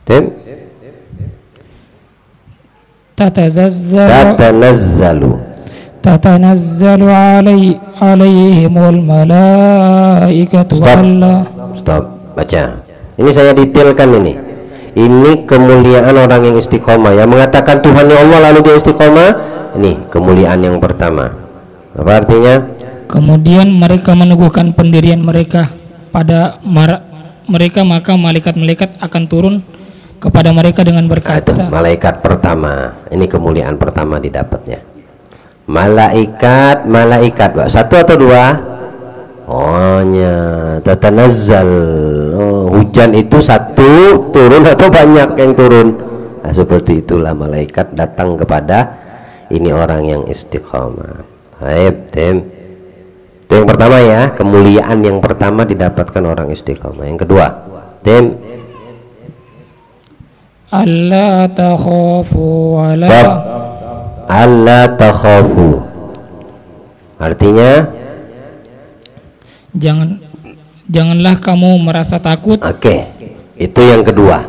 Tim. Tatanazzalu alaihimul malaikatu. Stop, baca. Ini saya detailkan ini. Ini kemuliaan orang yang istiqomah, yang mengatakan Tuhannya Allah lalu dia istiqomah. Ini kemuliaan yang pertama. Apa artinya? Kemudian mereka meneguhkan pendirian mereka pada mereka, maka malaikat-malaikat akan turun kepada mereka dengan Itu berkata, malaikat pertama. Ini kemuliaan pertama didapatnya. Malaikat Pak. Satu atau dua? Ohnya tatanazzal. Hujan itu satu turun atau banyak yang turun? Nah, seperti itulah malaikat datang kepada ini orang yang istiqomah. Baik, tim. Itu yang pertama ya, kemuliaan yang pertama didapatkan orang istiqomah. Yang kedua, tim. alla takhafu wa la Bab alla takhafu. Artinya janganlah kamu merasa takut. Oke, itu yang kedua.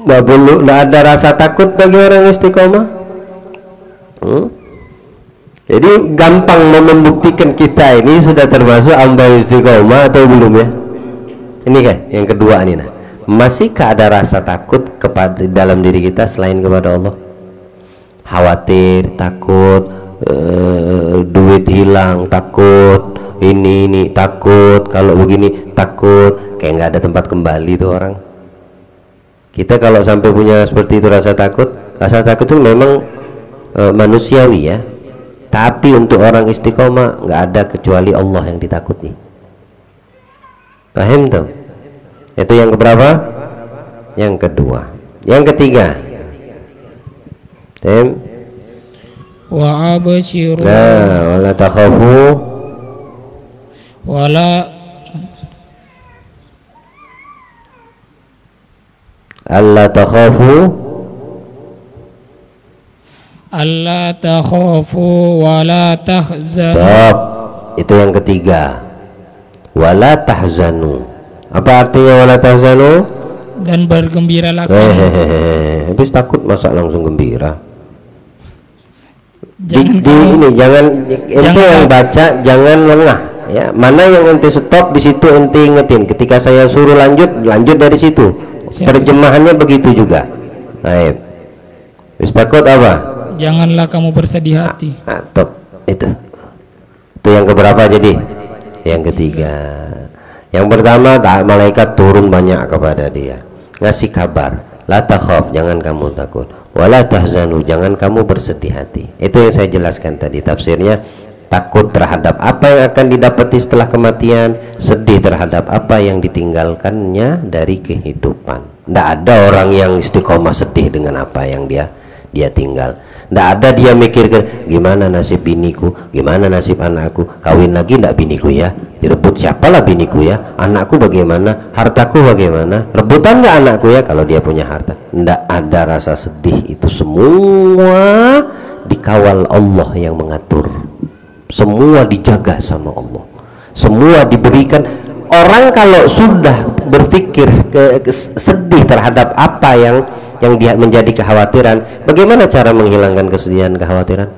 Nggak ada rasa takut bagi orang istiqomah. Jadi gampang membuktikan kita ini sudah termasuk hamba istiqomah atau belum ya? Ini kan yang kedua nih. Nah, masihkah ada rasa takut kepada dalam diri kita selain kepada Allah? Khawatir, takut, duit hilang, takut, ini takut, kalau begini takut, kayak nggak ada tempat kembali tuh orang. Kita kalau sampai punya seperti itu rasa takut itu memang manusiawi ya. Tapi untuk orang istiqomah nggak ada kecuali Allah yang ditakuti. Paham tuh? Itu yang keberapa? Yang kedua. Yang ketiga. Tim. Wa abshiru. Nah, wala takhafu. Wala Alla takhafu. alla takhafu wa la tahzanu. Stop. Itu yang ketiga. Wala tahzanu. Apa artinya wala tahzanu? Dan bergembiralah kamu. Habis takut masa langsung gembira. Jangan Jangan ente yang baca jangan lengah ya. Mana yang ente stop di situ ente ingetin. Ketika saya suruh lanjut dari situ. Terjemahannya begitu juga. Baik. Habis takut apa? Janganlah kamu bersedih hati. Top. Itu yang keberapa jadi? Yang ketiga. Yang pertama, malaikat turun banyak kepada dia, ngasih kabar, la takhaf, jangan kamu takut, wala tahzanu, jangan kamu bersedih hati. Itu yang saya jelaskan tadi tafsirnya. Takut terhadap apa yang akan didapati setelah kematian, sedih terhadap apa yang ditinggalkannya dari kehidupan. Tidak ada orang yang istiqomah sedih dengan apa yang dia tinggal. Tidak ada dia mikirkan gimana nasib biniku, gimana nasib anakku, kawin lagi tidak biniku ya, direbut siapalah biniku ya, anakku bagaimana, hartaku bagaimana, rebutan nggak anakku ya kalau dia punya harta. Tidak ada rasa sedih. Itu semua dikawal Allah yang mengatur, semua dijaga sama Allah, semua diberikan. Orang kalau sudah berpikir sedih terhadap apa yang dia menjadi kekhawatiran, bagaimana cara menghilangkan kesedihan kekhawatiran?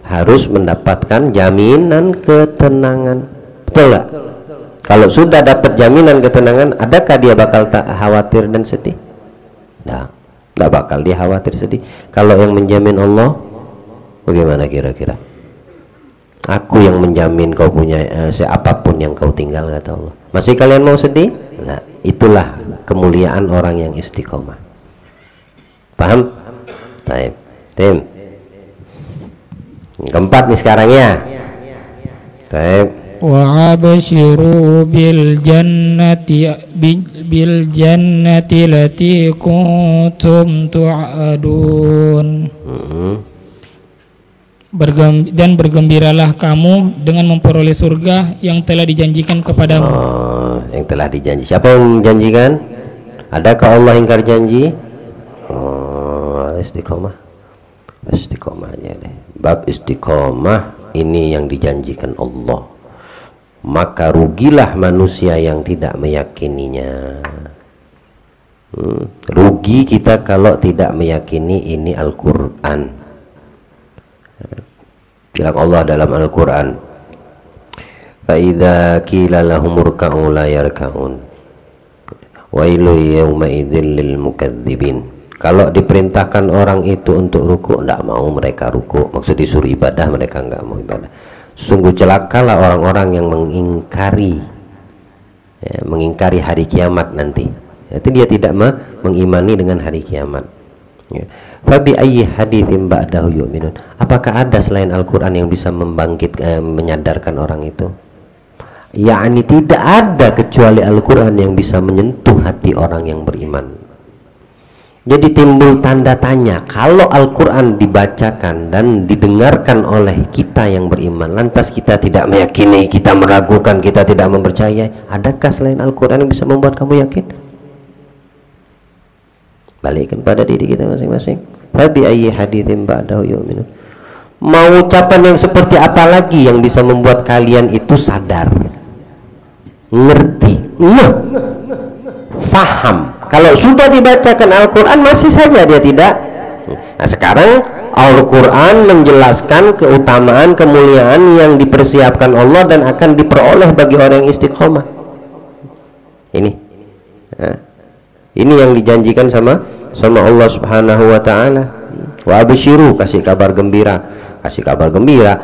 Harus mendapatkan jaminan ketenangan. Betul nggak? Kalau sudah dapat jaminan ketenangan, adakah dia bakal tak khawatir dan sedih? Nah, nggak bakal dia khawatir sedih. Kalau yang menjamin Allah, bagaimana kira-kira? Aku yang menjamin kau punya apapun yang kau tinggal, kata Allah. Masih kalian mau sedih? Nah, itulah kemuliaan orang yang istiqomah. Paham? Baik. Tim. Keempat nih sekarang ya. Baik. Wa abshiru bil jannati lati kuntum tu'adun. Dan bergembiralah kamu dengan memperoleh surga yang telah dijanjikan kepadamu. Oh, yang telah dijanji. Siapa yang menjanjikan? Adakah Allah ingkar janji? Istiqomah aja deh. Bab istiqomah ini yang dijanjikan Allah. Maka rugilah manusia yang tidak meyakininya. Rugi kita kalau tidak meyakini ini Al-Quran. Bilang Allah dalam Al-Quran, فَإِذَا قِيلَ لَهُمُ ارْكَعُوا لَا يَرْكَعُونَ وَيْلٌ يَوْمَئِذٍ لِلْمُكَذِّبِينَ. Kalau diperintahkan orang itu untuk ruku, tidak mau mereka ruku. Maksud disuruh ibadah, mereka nggak mau ibadah. Sungguh celakalah orang-orang yang mengingkari hari kiamat nanti. Itu dia tidak mengimani dengan hari kiamat. Ya. Fabi ayyi haditsin ba'dahu yu'minun. Apakah ada selain Al-Qur'an yang bisa menyadarkan orang itu? yakni tidak ada kecuali Al-Quran yang bisa menyentuh hati orang yang beriman. Jadi timbul tanda tanya, kalau Al-Quran dibacakan dan didengarkan oleh kita yang beriman, lantas kita tidak meyakini, kita meragukan, kita tidak mempercayai, adakah selain Al-Quran yang bisa membuat kamu yakin? Balikkan pada diri kita masing-masing. Fabi ayyi haditsin ba'dahu yu'minun. Mau ucapan yang seperti apa lagi yang bisa membuat kalian itu sadar, ngerti, faham? Kalau sudah dibacakan Al-Quran masih saja dia tidak. Nah sekarang Al-Quran menjelaskan keutamaan, kemuliaan yang dipersiapkan Allah dan akan diperoleh bagi orang yang istiqomah. Ini ini yang dijanjikan sama Allah Subhanahu wa ta'ala. Wa absyiru, kasih kabar gembira. Kasih kabar gembira,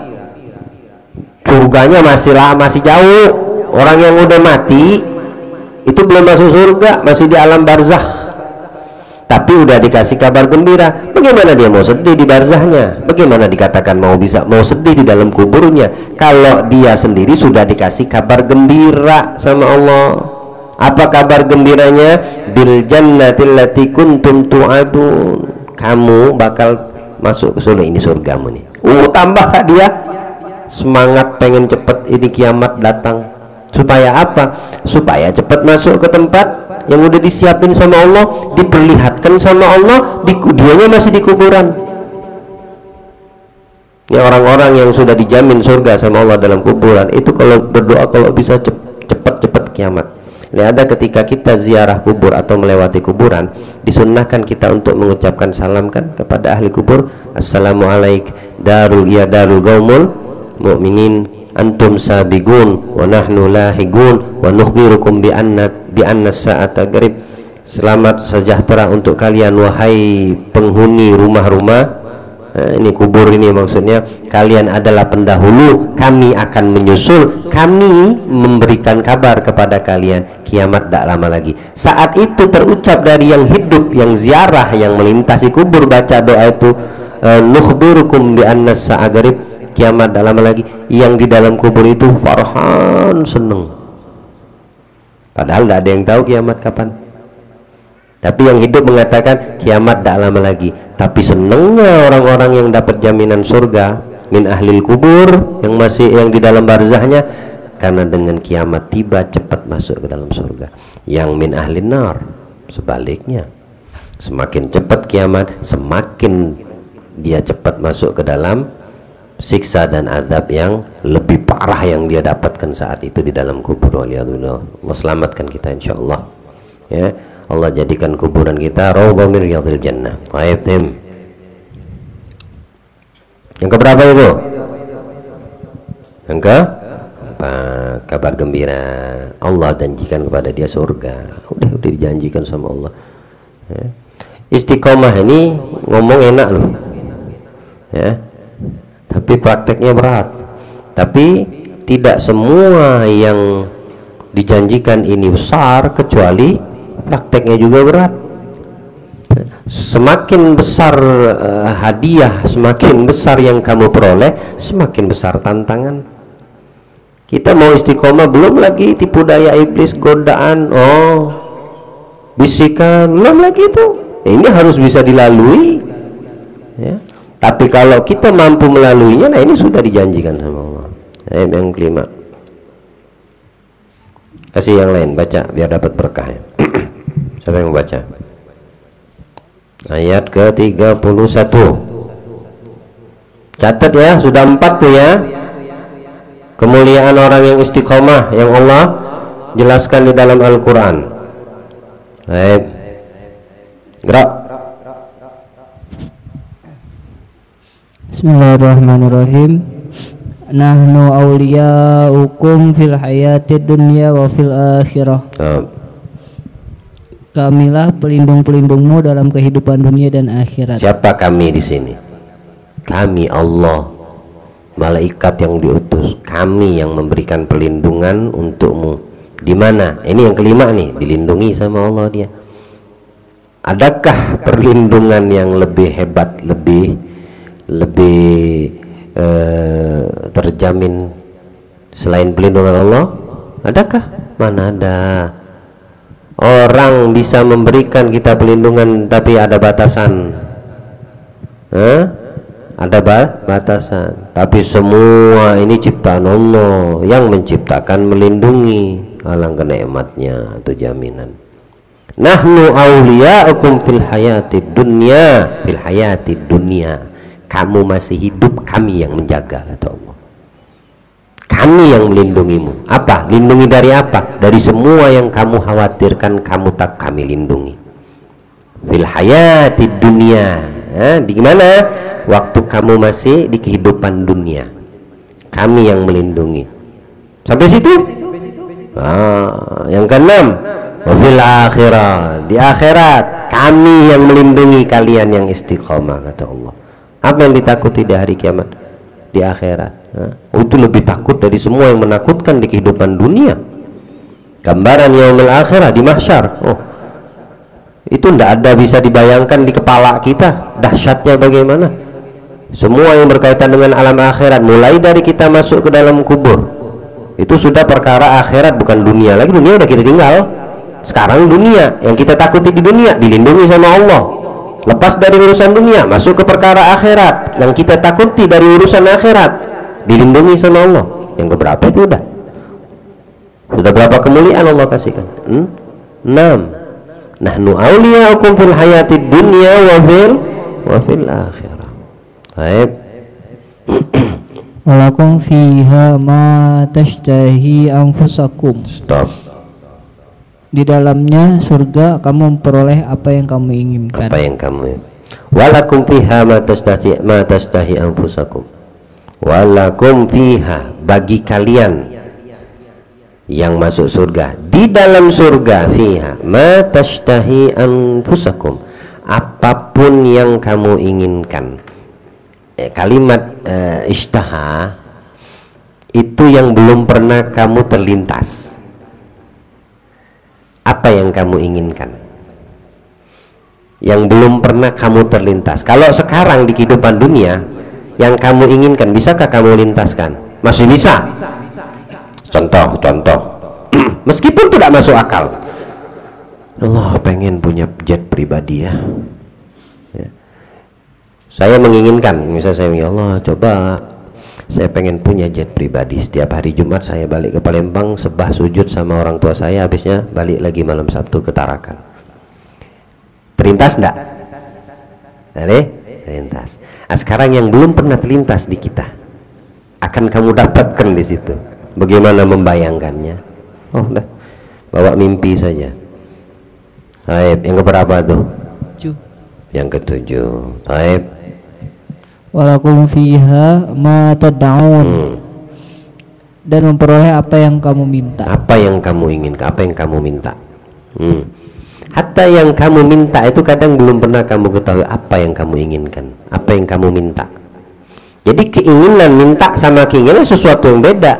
surganya masih jauh. Orang yang udah mati itu belum masuk surga, masih di alam barzakh, tapi udah dikasih kabar gembira. Bagaimana dia mau sedih di barzahnya? Bagaimana dikatakan mau sedih di dalam kuburnya kalau dia sendiri sudah dikasih kabar gembira sama Allah? Apa kabar gembiranya? Bil jannatil lati kuntum tu'adun, kamu bakal masuk ke surga, ini surgamu nih. Tambah dia semangat pengen cepet ini kiamat datang. Supaya apa? Supaya cepat masuk ke tempat yang udah disiapin sama Allah, diperlihatkan sama Allah, dianya masih di kuburan. Ya, orang-orang yang sudah dijamin surga sama Allah dalam kuburan itu kalau berdoa kalau bisa cepat kiamat. Ada ketika kita ziarah kubur atau melewati kuburan, disunnahkan kita untuk mengucapkan salam kan kepada ahli kubur. Assalamualaikum darul gaumul mu'minin antum sabigun wa nahnu lahigun wa nukhbirukum bi anna sa'ata qarib. Selamat sejahtera untuk kalian wahai penghuni rumah-rumah. Ini kubur ini maksudnya, kalian adalah pendahulu, kami akan menyusul, kami memberikan kabar kepada kalian kiamat tak lama lagi. Saat itu terucap dari yang hidup, yang ziarah, yang melintasi kubur, baca doa itu, nukhbirukum bi anna sa'ata qarib, kiamat tak lama lagi. Yang di dalam kubur itu farhan, seneng, padahal tidak ada yang tahu kiamat kapan. Tapi yang hidup mengatakan kiamat tak lama lagi. Tapi senengnya orang-orang yang dapat jaminan surga min ahlil kubur, yang di dalam barzahnya, karena dengan kiamat tiba cepat masuk ke dalam surga. Yang min ahlin nar sebaliknya, semakin cepat kiamat semakin dia cepat masuk ke dalam siksa dan adab yang lebih parah yang dia dapatkan saat itu di dalam kubur. Waliyadullah, Allah selamatkan kita insyaallah ya. Allah jadikan kuburan kita raudhah min riyadhil jannah. Baik, tim. Yang keberapa itu? Yang keempat, kabar gembira. Allah janjikan kepada dia surga. Udah dijanjikan sama Allah. Ya. Istiqomah ini ngomong enak loh. Ya. Tapi prakteknya berat. Tapi tidak semua yang dijanjikan ini besar, kecuali prakteknya juga berat. Semakin besar hadiah, semakin besar yang kamu peroleh, semakin besar tantangan. Kita mau istiqomah, belum lagi tipu daya iblis, godaan, bisikan, belum lagi itu. Ini harus bisa dilalui ya. Tapi kalau kita mampu melaluinya, nah ini sudah dijanjikan sama Allah. Yang kelima, kasih yang lain baca biar dapat berkah ya. Siapa yang membaca? Ayat ke-31. Catat ya, sudah 4 tuh ya. Kemuliaan orang yang istiqomah yang Allah jelaskan di dalam Al-Quran. Baik, gerak. Bismillahirrahmanirrahim. Nahnu awliyaukum fil hayatid dunya wa fil akhirah. Kamilah pelindung-pelindungmu dalam kehidupan dunia dan akhirat. Siapa kami di sini? Kami Allah, malaikat yang diutus. Kami yang memberikan perlindungan untukmu Di mana? Ini yang kelima nih, dilindungi sama Allah dia. Adakah perlindungan yang lebih hebat, lebih terjamin selain perlindungan Allah? Adakah? Mana ada. Orang bisa memberikan kita perlindungan tapi ada batasan. Ada batasan. Tapi semua ini ciptaan Allah, yang menciptakan melindungi. Alangkah nikmatnya itu jaminan. Nahnu awliya'ukum fil hayatid dunya, fil hayatid dunya. Kamu masih hidup, kami yang menjaga, kata Allah. Kami yang melindungimu. Apa? Lindungi dari apa? Dari semua yang kamu khawatirkan, kamu tak kami lindungi. Fil hayatid dunya. Di mana? Waktu kamu masih di kehidupan dunia, kami yang melindungi. Sampai situ? Yang keenam, fil akhirah, di akhirat kami yang melindungi kalian yang istiqomah, kata Allah. Apa yang ditakuti di hari kiamat? Di akhirat. Itu lebih takut dari semua yang menakutkan di kehidupan dunia. Gambaran yaumil akhirah di mahsyar. Itu tidak ada bisa dibayangkan di kepala kita dahsyatnya bagaimana. Semua yang berkaitan dengan alam akhirat, mulai dari kita masuk ke dalam kubur, itu sudah perkara akhirat, bukan dunia lagi. Dunia udah kita tinggal. Sekarang dunia, yang kita takuti di dunia dilindungi sama Allah. Lepas dari urusan dunia, masuk ke perkara akhirat, yang kita takuti dari urusan akhirat dilindungi sama Allah. Yang keberapa itu udah berapa kemuliaan Allah kasihkan? 6. Nahnu awliya'ukum fil hayatid dunya wa fil akhirah. Baik. Walakum fiha ma tashtahi anfusakum. Stop. Di dalamnya surga kamu memperoleh apa yang kamu inginkan. Apa yang kamu. Walakum fiha ma tashtahi anfusakum. Walakum fiha, bagi kalian yang masuk surga, di dalam surga, fiha ma tashtahi anfusakum, apapun yang kamu inginkan. Kalimat ishtaha itu yang belum pernah kamu terlintas. Apa yang kamu inginkan yang belum pernah kamu terlintas? Kalau sekarang di kehidupan dunia, yang kamu inginkan bisakah kamu lintaskan? Masih bisa. Contoh meskipun tidak masuk akal. Allah pengen punya jet pribadi ya. Saya menginginkan, misalnya saya, ya Allah coba saya pengen punya jet pribadi. Setiap hari Jumat saya balik ke Palembang, sebah sujud sama orang tua saya, habisnya balik lagi malam Sabtu ke Tarakan. Terlintas enggak? Terlintas. Nah, sekarang yang belum pernah terlintas di kita akan kamu dapatkan di situ. Bagaimana membayangkannya? Udah bawa mimpi saja. Baik, yang keberapa tuh? 7. Yang ketujuh. Baik. Walakum fiha ma tad'un. Dan memperoleh apa yang kamu minta. Apa yang kamu inginkan, apa yang kamu minta. Hatta yang kamu minta itu kadang belum pernah kamu ketahui apa yang kamu inginkan, apa yang kamu minta. Jadi keinginan minta sama keinginan sesuatu yang beda.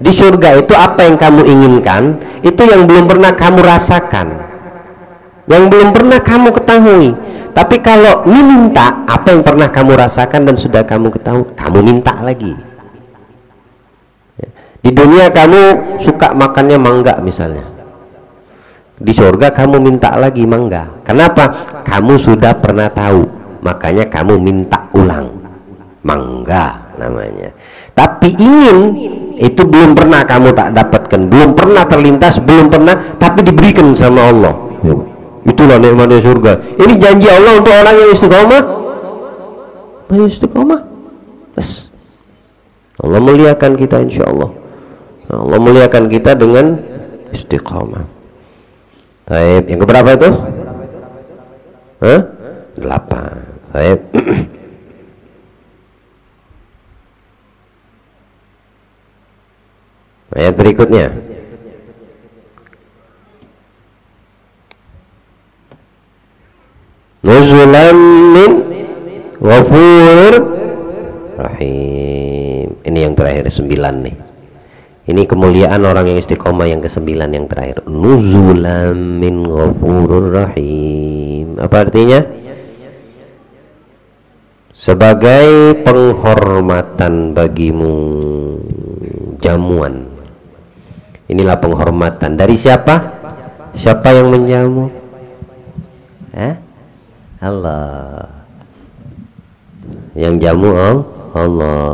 Di surga itu apa yang kamu inginkan, itu yang belum pernah kamu rasakan, yang belum pernah kamu ketahui. Tapi kalau minta apa yang pernah kamu rasakan dan sudah kamu ketahui, kamu minta lagi. Di dunia kamu suka makannya mangga misalnya, di surga kamu minta lagi mangga. Kenapa? Kamu sudah pernah tahu, makanya kamu minta ulang. Mangga namanya. Tapi ingin itu belum pernah kamu tak dapatkan, belum pernah terlintas, belum pernah, tapi diberikan sama Allah. Itulah nikmatnya surga. Ini janji Allah untuk orang yang istiqomah. Istiqomah. Yes. Allah muliakan kita insya Allah. Allah muliakan kita dengan istiqomah. Baik, yang keberapa itu? 8. Baik. Ayat berikutnya. Nuzulan min ghafur rahim. Ini yang terakhir 9 nih. Ini kemuliaan orang yang istiqomah yang ke-9 yang terakhir. Nuzulam min ghafurur rahim. Apa artinya? Sebagai penghormatan bagimu, jamuan. Inilah penghormatan. Dari siapa? Siapa yang menjamu? Allah. Yang jamu Allah.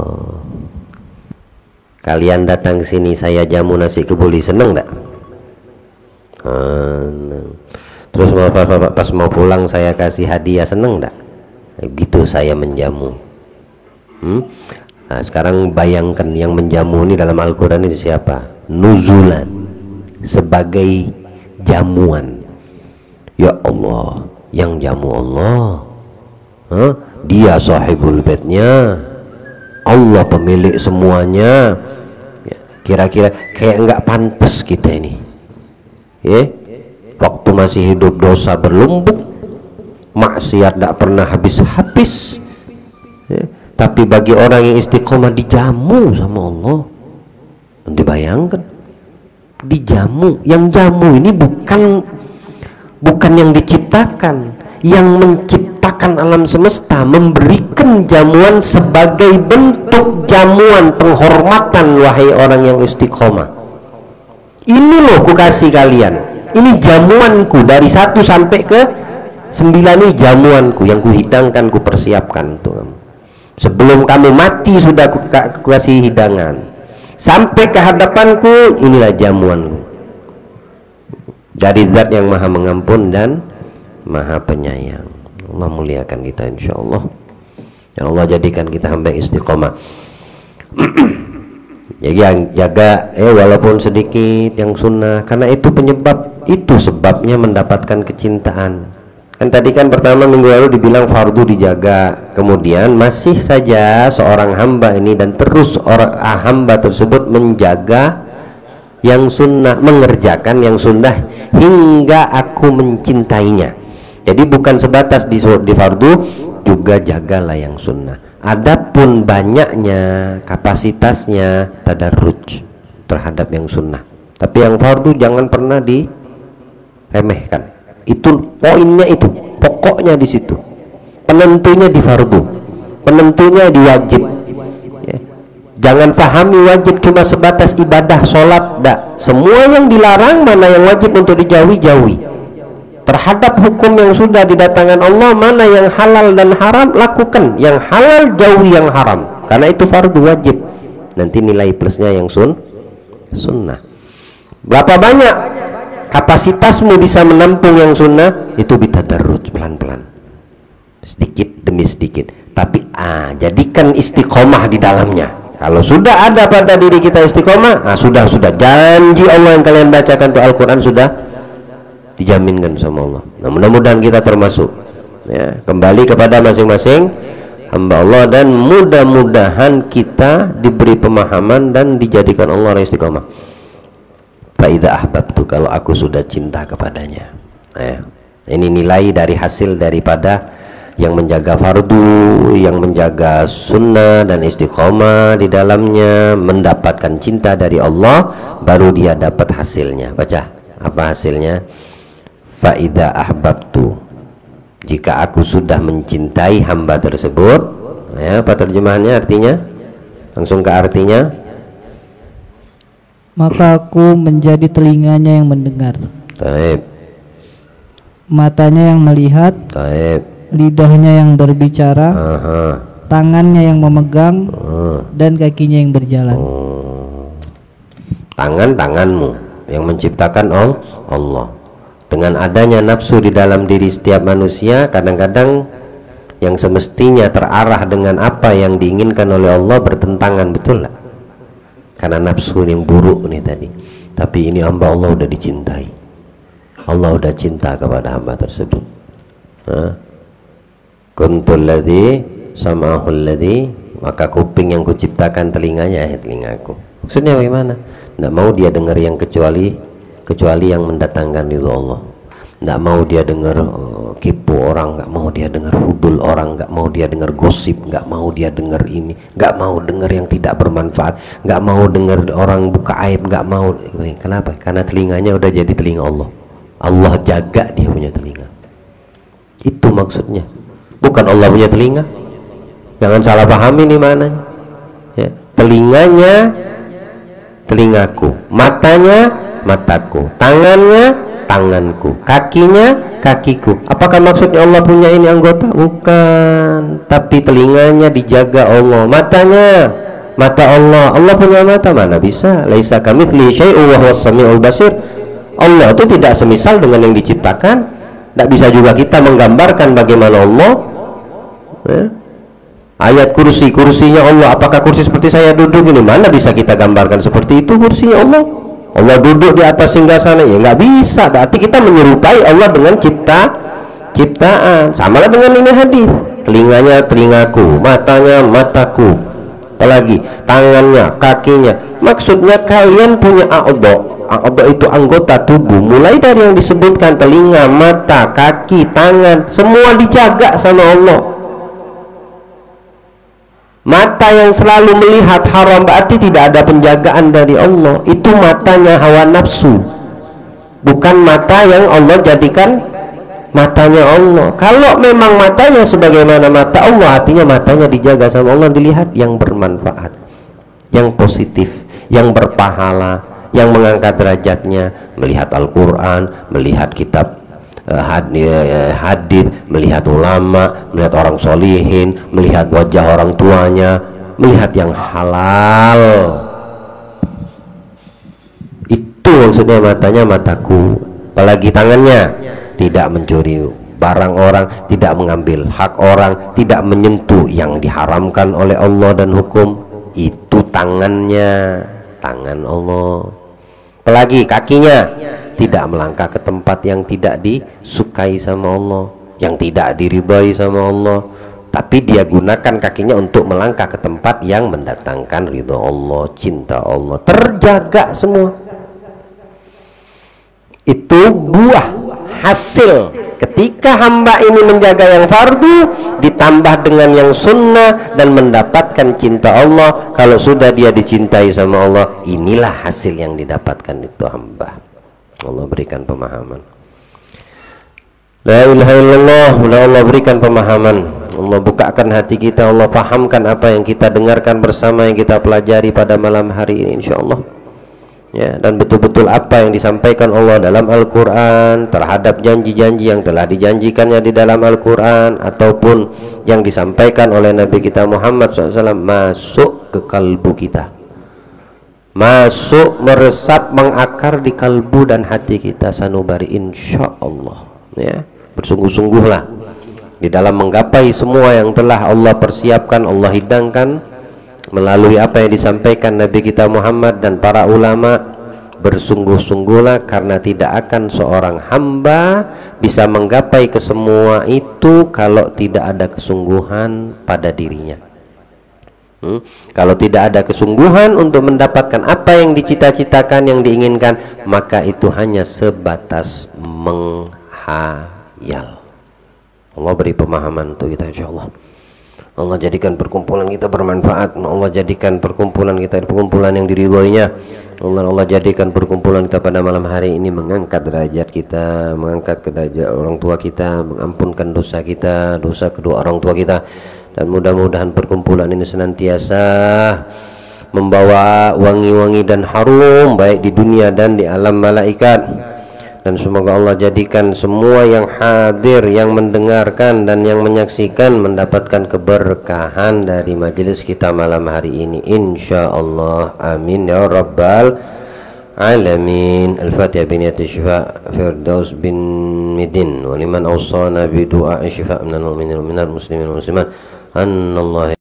Kalian datang ke sini, saya jamu nasi kebuli, seneng enggak? Terus pas mau pulang saya kasih hadiah, seneng enggak? Gitu saya menjamu. Nah, sekarang bayangkan yang menjamu ini dalam Al-Quran ini siapa? Nuzulan, sebagai jamuan. Ya Allah, yang jamu Allah. Dia sahibul baitnya, Allah pemilik semuanya. Kira-kira kayak nggak pantas kita ini, waktu masih hidup dosa berlumbuk, maksiat tidak pernah habis-habis, tapi bagi orang yang istiqomah dijamu sama Allah. Nanti bayangkan, dijamu. Yang jamu ini bukan yang diciptakan, yang menciptakan alam semesta memberikan jamuan sebagai bentuk jamuan penghormatan. Wahai orang yang istiqomah, ini loh ku kasih kalian, ini jamuanku dari 1 sampai ke 9, ini jamuanku yang ku hidangkan, ku persiapkan tuh. Sebelum kamu mati sudah ku kasih hidangan sampai ke hadapanku. Inilah jamuanku dari zat yang maha mengampun dan maha penyayang. Allah muliakan kita insyaallah. Ya Allah, jadikan kita hamba istiqomah. Jadi jaga walaupun sedikit yang sunnah, karena itu sebabnya mendapatkan kecintaan. Kan tadi kan pertama minggu lalu dibilang fardu dijaga, kemudian masih saja seorang hamba ini dan terus hamba tersebut menjaga yang sunnah, mengerjakan yang sunnah hingga aku mencintainya. Jadi bukan sebatas di fardu, juga jagalah yang sunnah. Adapun banyaknya, kapasitasnya, tadarruj terhadap yang sunnah. Tapi yang fardu jangan pernah diremehkan. Itu poinnya, itu pokoknya di situ. Penentunya di fardu, penentunya di wajib. Jangan pahami wajib cuma sebatas ibadah, sholat, semua yang dilarang mana yang wajib untuk dijauhi. Terhadap hukum yang sudah didatangkan Allah, mana yang halal dan haram, lakukan. Yang halal jauhi yang haram, karena itu fardu wajib. Nanti nilai plusnya yang sunnah. Berapa banyak kapasitasmu bisa menampung yang sunnah, itu bitadarruj, pelan-pelan, sedikit demi sedikit. Tapi jadikan istiqomah di dalamnya. Kalau sudah ada pada diri kita istiqomah, sudah janji Allah yang kalian bacakan itu Al-Quran sudah dijaminkan sama Allah. Nah, mudah-mudahan kita termasuk, kembali kepada masing-masing hamba Allah, dan mudah-mudahan kita diberi pemahaman dan dijadikan Allah orang istiqomah. Fa idza ahbabtu, kalau aku sudah cinta kepadanya. Ini nilai dari hasil daripada yang menjaga fardu, yang menjaga sunnah dan istiqomah di dalamnya, mendapatkan cinta dari Allah, baru dia dapat hasilnya. Baca apa hasilnya? Fa idza ahbabtu, jika aku sudah mencintai hamba tersebut. Apa terjemahannya, artinya? Langsung ke artinya. Maka aku menjadi telinganya yang mendengar, Taib. matanya yang melihat, Taib. lidahnya yang berbicara, tangannya yang memegang, dan kakinya yang berjalan. Tanganmu yang menciptakan Allah. Dengan adanya nafsu di dalam diri setiap manusia, kadang-kadang yang semestinya terarah dengan apa yang diinginkan oleh Allah bertentangan, betul nggak? Karena nafsu yang buruk nih tadi. Tapi ini hamba Allah udah dicintai, Allah udah cinta kepada hamba tersebut. Kuntul ladzi sam'ahul ladzi, maka kuping yang kuciptakan telinganya, telingaku. Maksudnya bagaimana? Nggak mau dia dengar yang kecuali yang mendatangkan ridho Allah. Nggak mau dia dengar kepo orang, nggak mau dia dengar hudul orang, nggak mau dia dengar gosip, nggak mau dia dengar ini, nggak mau dengar yang tidak bermanfaat, nggak mau dengar orang buka aib, nggak mau. Kenapa? Karena telinganya udah jadi telinga Allah. Allah jaga dia punya telinga. Itu maksudnya. Bukan Allah punya telinga. Jangan salah pahami nih mananya. Ya. Telinganya telingaku, matanya mataku, tangannya tanganku, kakinya kakiku. Apakah maksudnya Allah punya ini anggota? Bukan. Tapi telinganya dijaga Allah, matanya mata Allah. Allah punya mata mana bisa? Laisa kamitslihi syai'un wa huwas samiul basir. Allah itu tidak semisal dengan yang diciptakan. Tidak bisa juga kita menggambarkan bagaimana Allah. Ya. Ayat kursinya Allah, apakah kursi seperti saya duduk ini? Mana bisa kita gambarkan seperti itu kursinya Allah? Allah duduk di atas singgasana, ya nggak bisa. Berarti kita menyerupai Allah dengan ciptaan. Samalah dengan ini hadis. Telinganya telingaku, matanya mataku, apalagi tangannya, kakinya. Maksudnya kalian punya a'dha itu anggota tubuh. Mulai dari yang disebutkan telinga, mata, kaki, tangan, semua dijaga sama Allah. Mata yang selalu melihat haram berarti tidak ada penjagaan dari Allah. Itu matanya hawa nafsu, bukan mata yang Allah jadikan matanya Allah. Kalau memang matanya sebagaimana mata Allah, artinya matanya dijaga sama Allah, dilihat yang bermanfaat, yang positif, yang berpahala, yang mengangkat derajatnya, melihat Al-Quran, melihat kitab hadis, melihat ulama, melihat orang solihin, melihat wajah orang tuanya, melihat yang halal. Itu maksudnya matanya mataku. Apalagi tangannya, tidak mencuri barang orang, tidak mengambil hak orang, tidak menyentuh yang diharamkan oleh Allah dan hukum. Itu tangannya, tangan Allah. Apalagi kakinya, tidak melangkah ke tempat yang tidak disukai sama Allah, yang tidak diridhai sama Allah, tapi dia gunakan kakinya untuk melangkah ke tempat yang mendatangkan ridha Allah, cinta Allah. Terjaga semua. Itu buah hasil ketika hamba ini menjaga yang fardu ditambah dengan yang sunnah dan mendapatkan cinta Allah. Kalau sudah dia dicintai sama Allah, inilah hasil yang didapatkan itu hamba. Allah berikan pemahaman. La ilaha illallah. Allah berikan pemahaman. Allah bukakan hati kita. Allah pahamkan apa yang kita dengarkan bersama, yang kita pelajari pada malam hari ini, insyaallah. Ya, dan betul-betul apa yang disampaikan Allah dalam Al-Quran terhadap janji-janji yang telah dijanjikannya di dalam Al-Quran ataupun yang disampaikan oleh Nabi kita Muhammad SAW masuk ke kalbu kita, masuk, meresap, mengakar di kalbu dan hati kita. Sanubari insyaallah. Ya, bersungguh-sungguhlah di dalam menggapai semua yang telah Allah persiapkan, Allah hidangkan melalui apa yang disampaikan Nabi kita Muhammad dan para ulama. Bersungguh-sungguhlah, karena tidak akan seorang hamba bisa menggapai kesemua itu kalau tidak ada kesungguhan pada dirinya. Kalau tidak ada kesungguhan untuk mendapatkan apa yang dicita-citakan, yang diinginkan, maka itu hanya sebatas menghayal. Allah beri pemahaman untuk kita, insyaallah. Allah jadikan perkumpulan kita bermanfaat. Allah jadikan perkumpulan kita perkumpulan yang diridhoinya. Allah jadikan perkumpulan kita pada malam hari ini mengangkat derajat kita, mengangkat derajat orang tua kita, mengampunkan dosa kita, dosa kedua orang tua kita. Dan mudah-mudahan perkumpulan ini senantiasa membawa wangi-wangi dan harum baik di dunia dan di alam malaikat. Dan semoga Allah jadikan semua yang hadir, yang mendengarkan dan yang menyaksikan mendapatkan keberkahan dari majelis kita malam hari ini, insyaallah. Amin ya rabbal alamin. Al-Fatihah biniyati syifa Firdaus bin Midin wa liman awsana bi du'a syifa minal mu'minin wal muslimin wal muslimat. Anallahu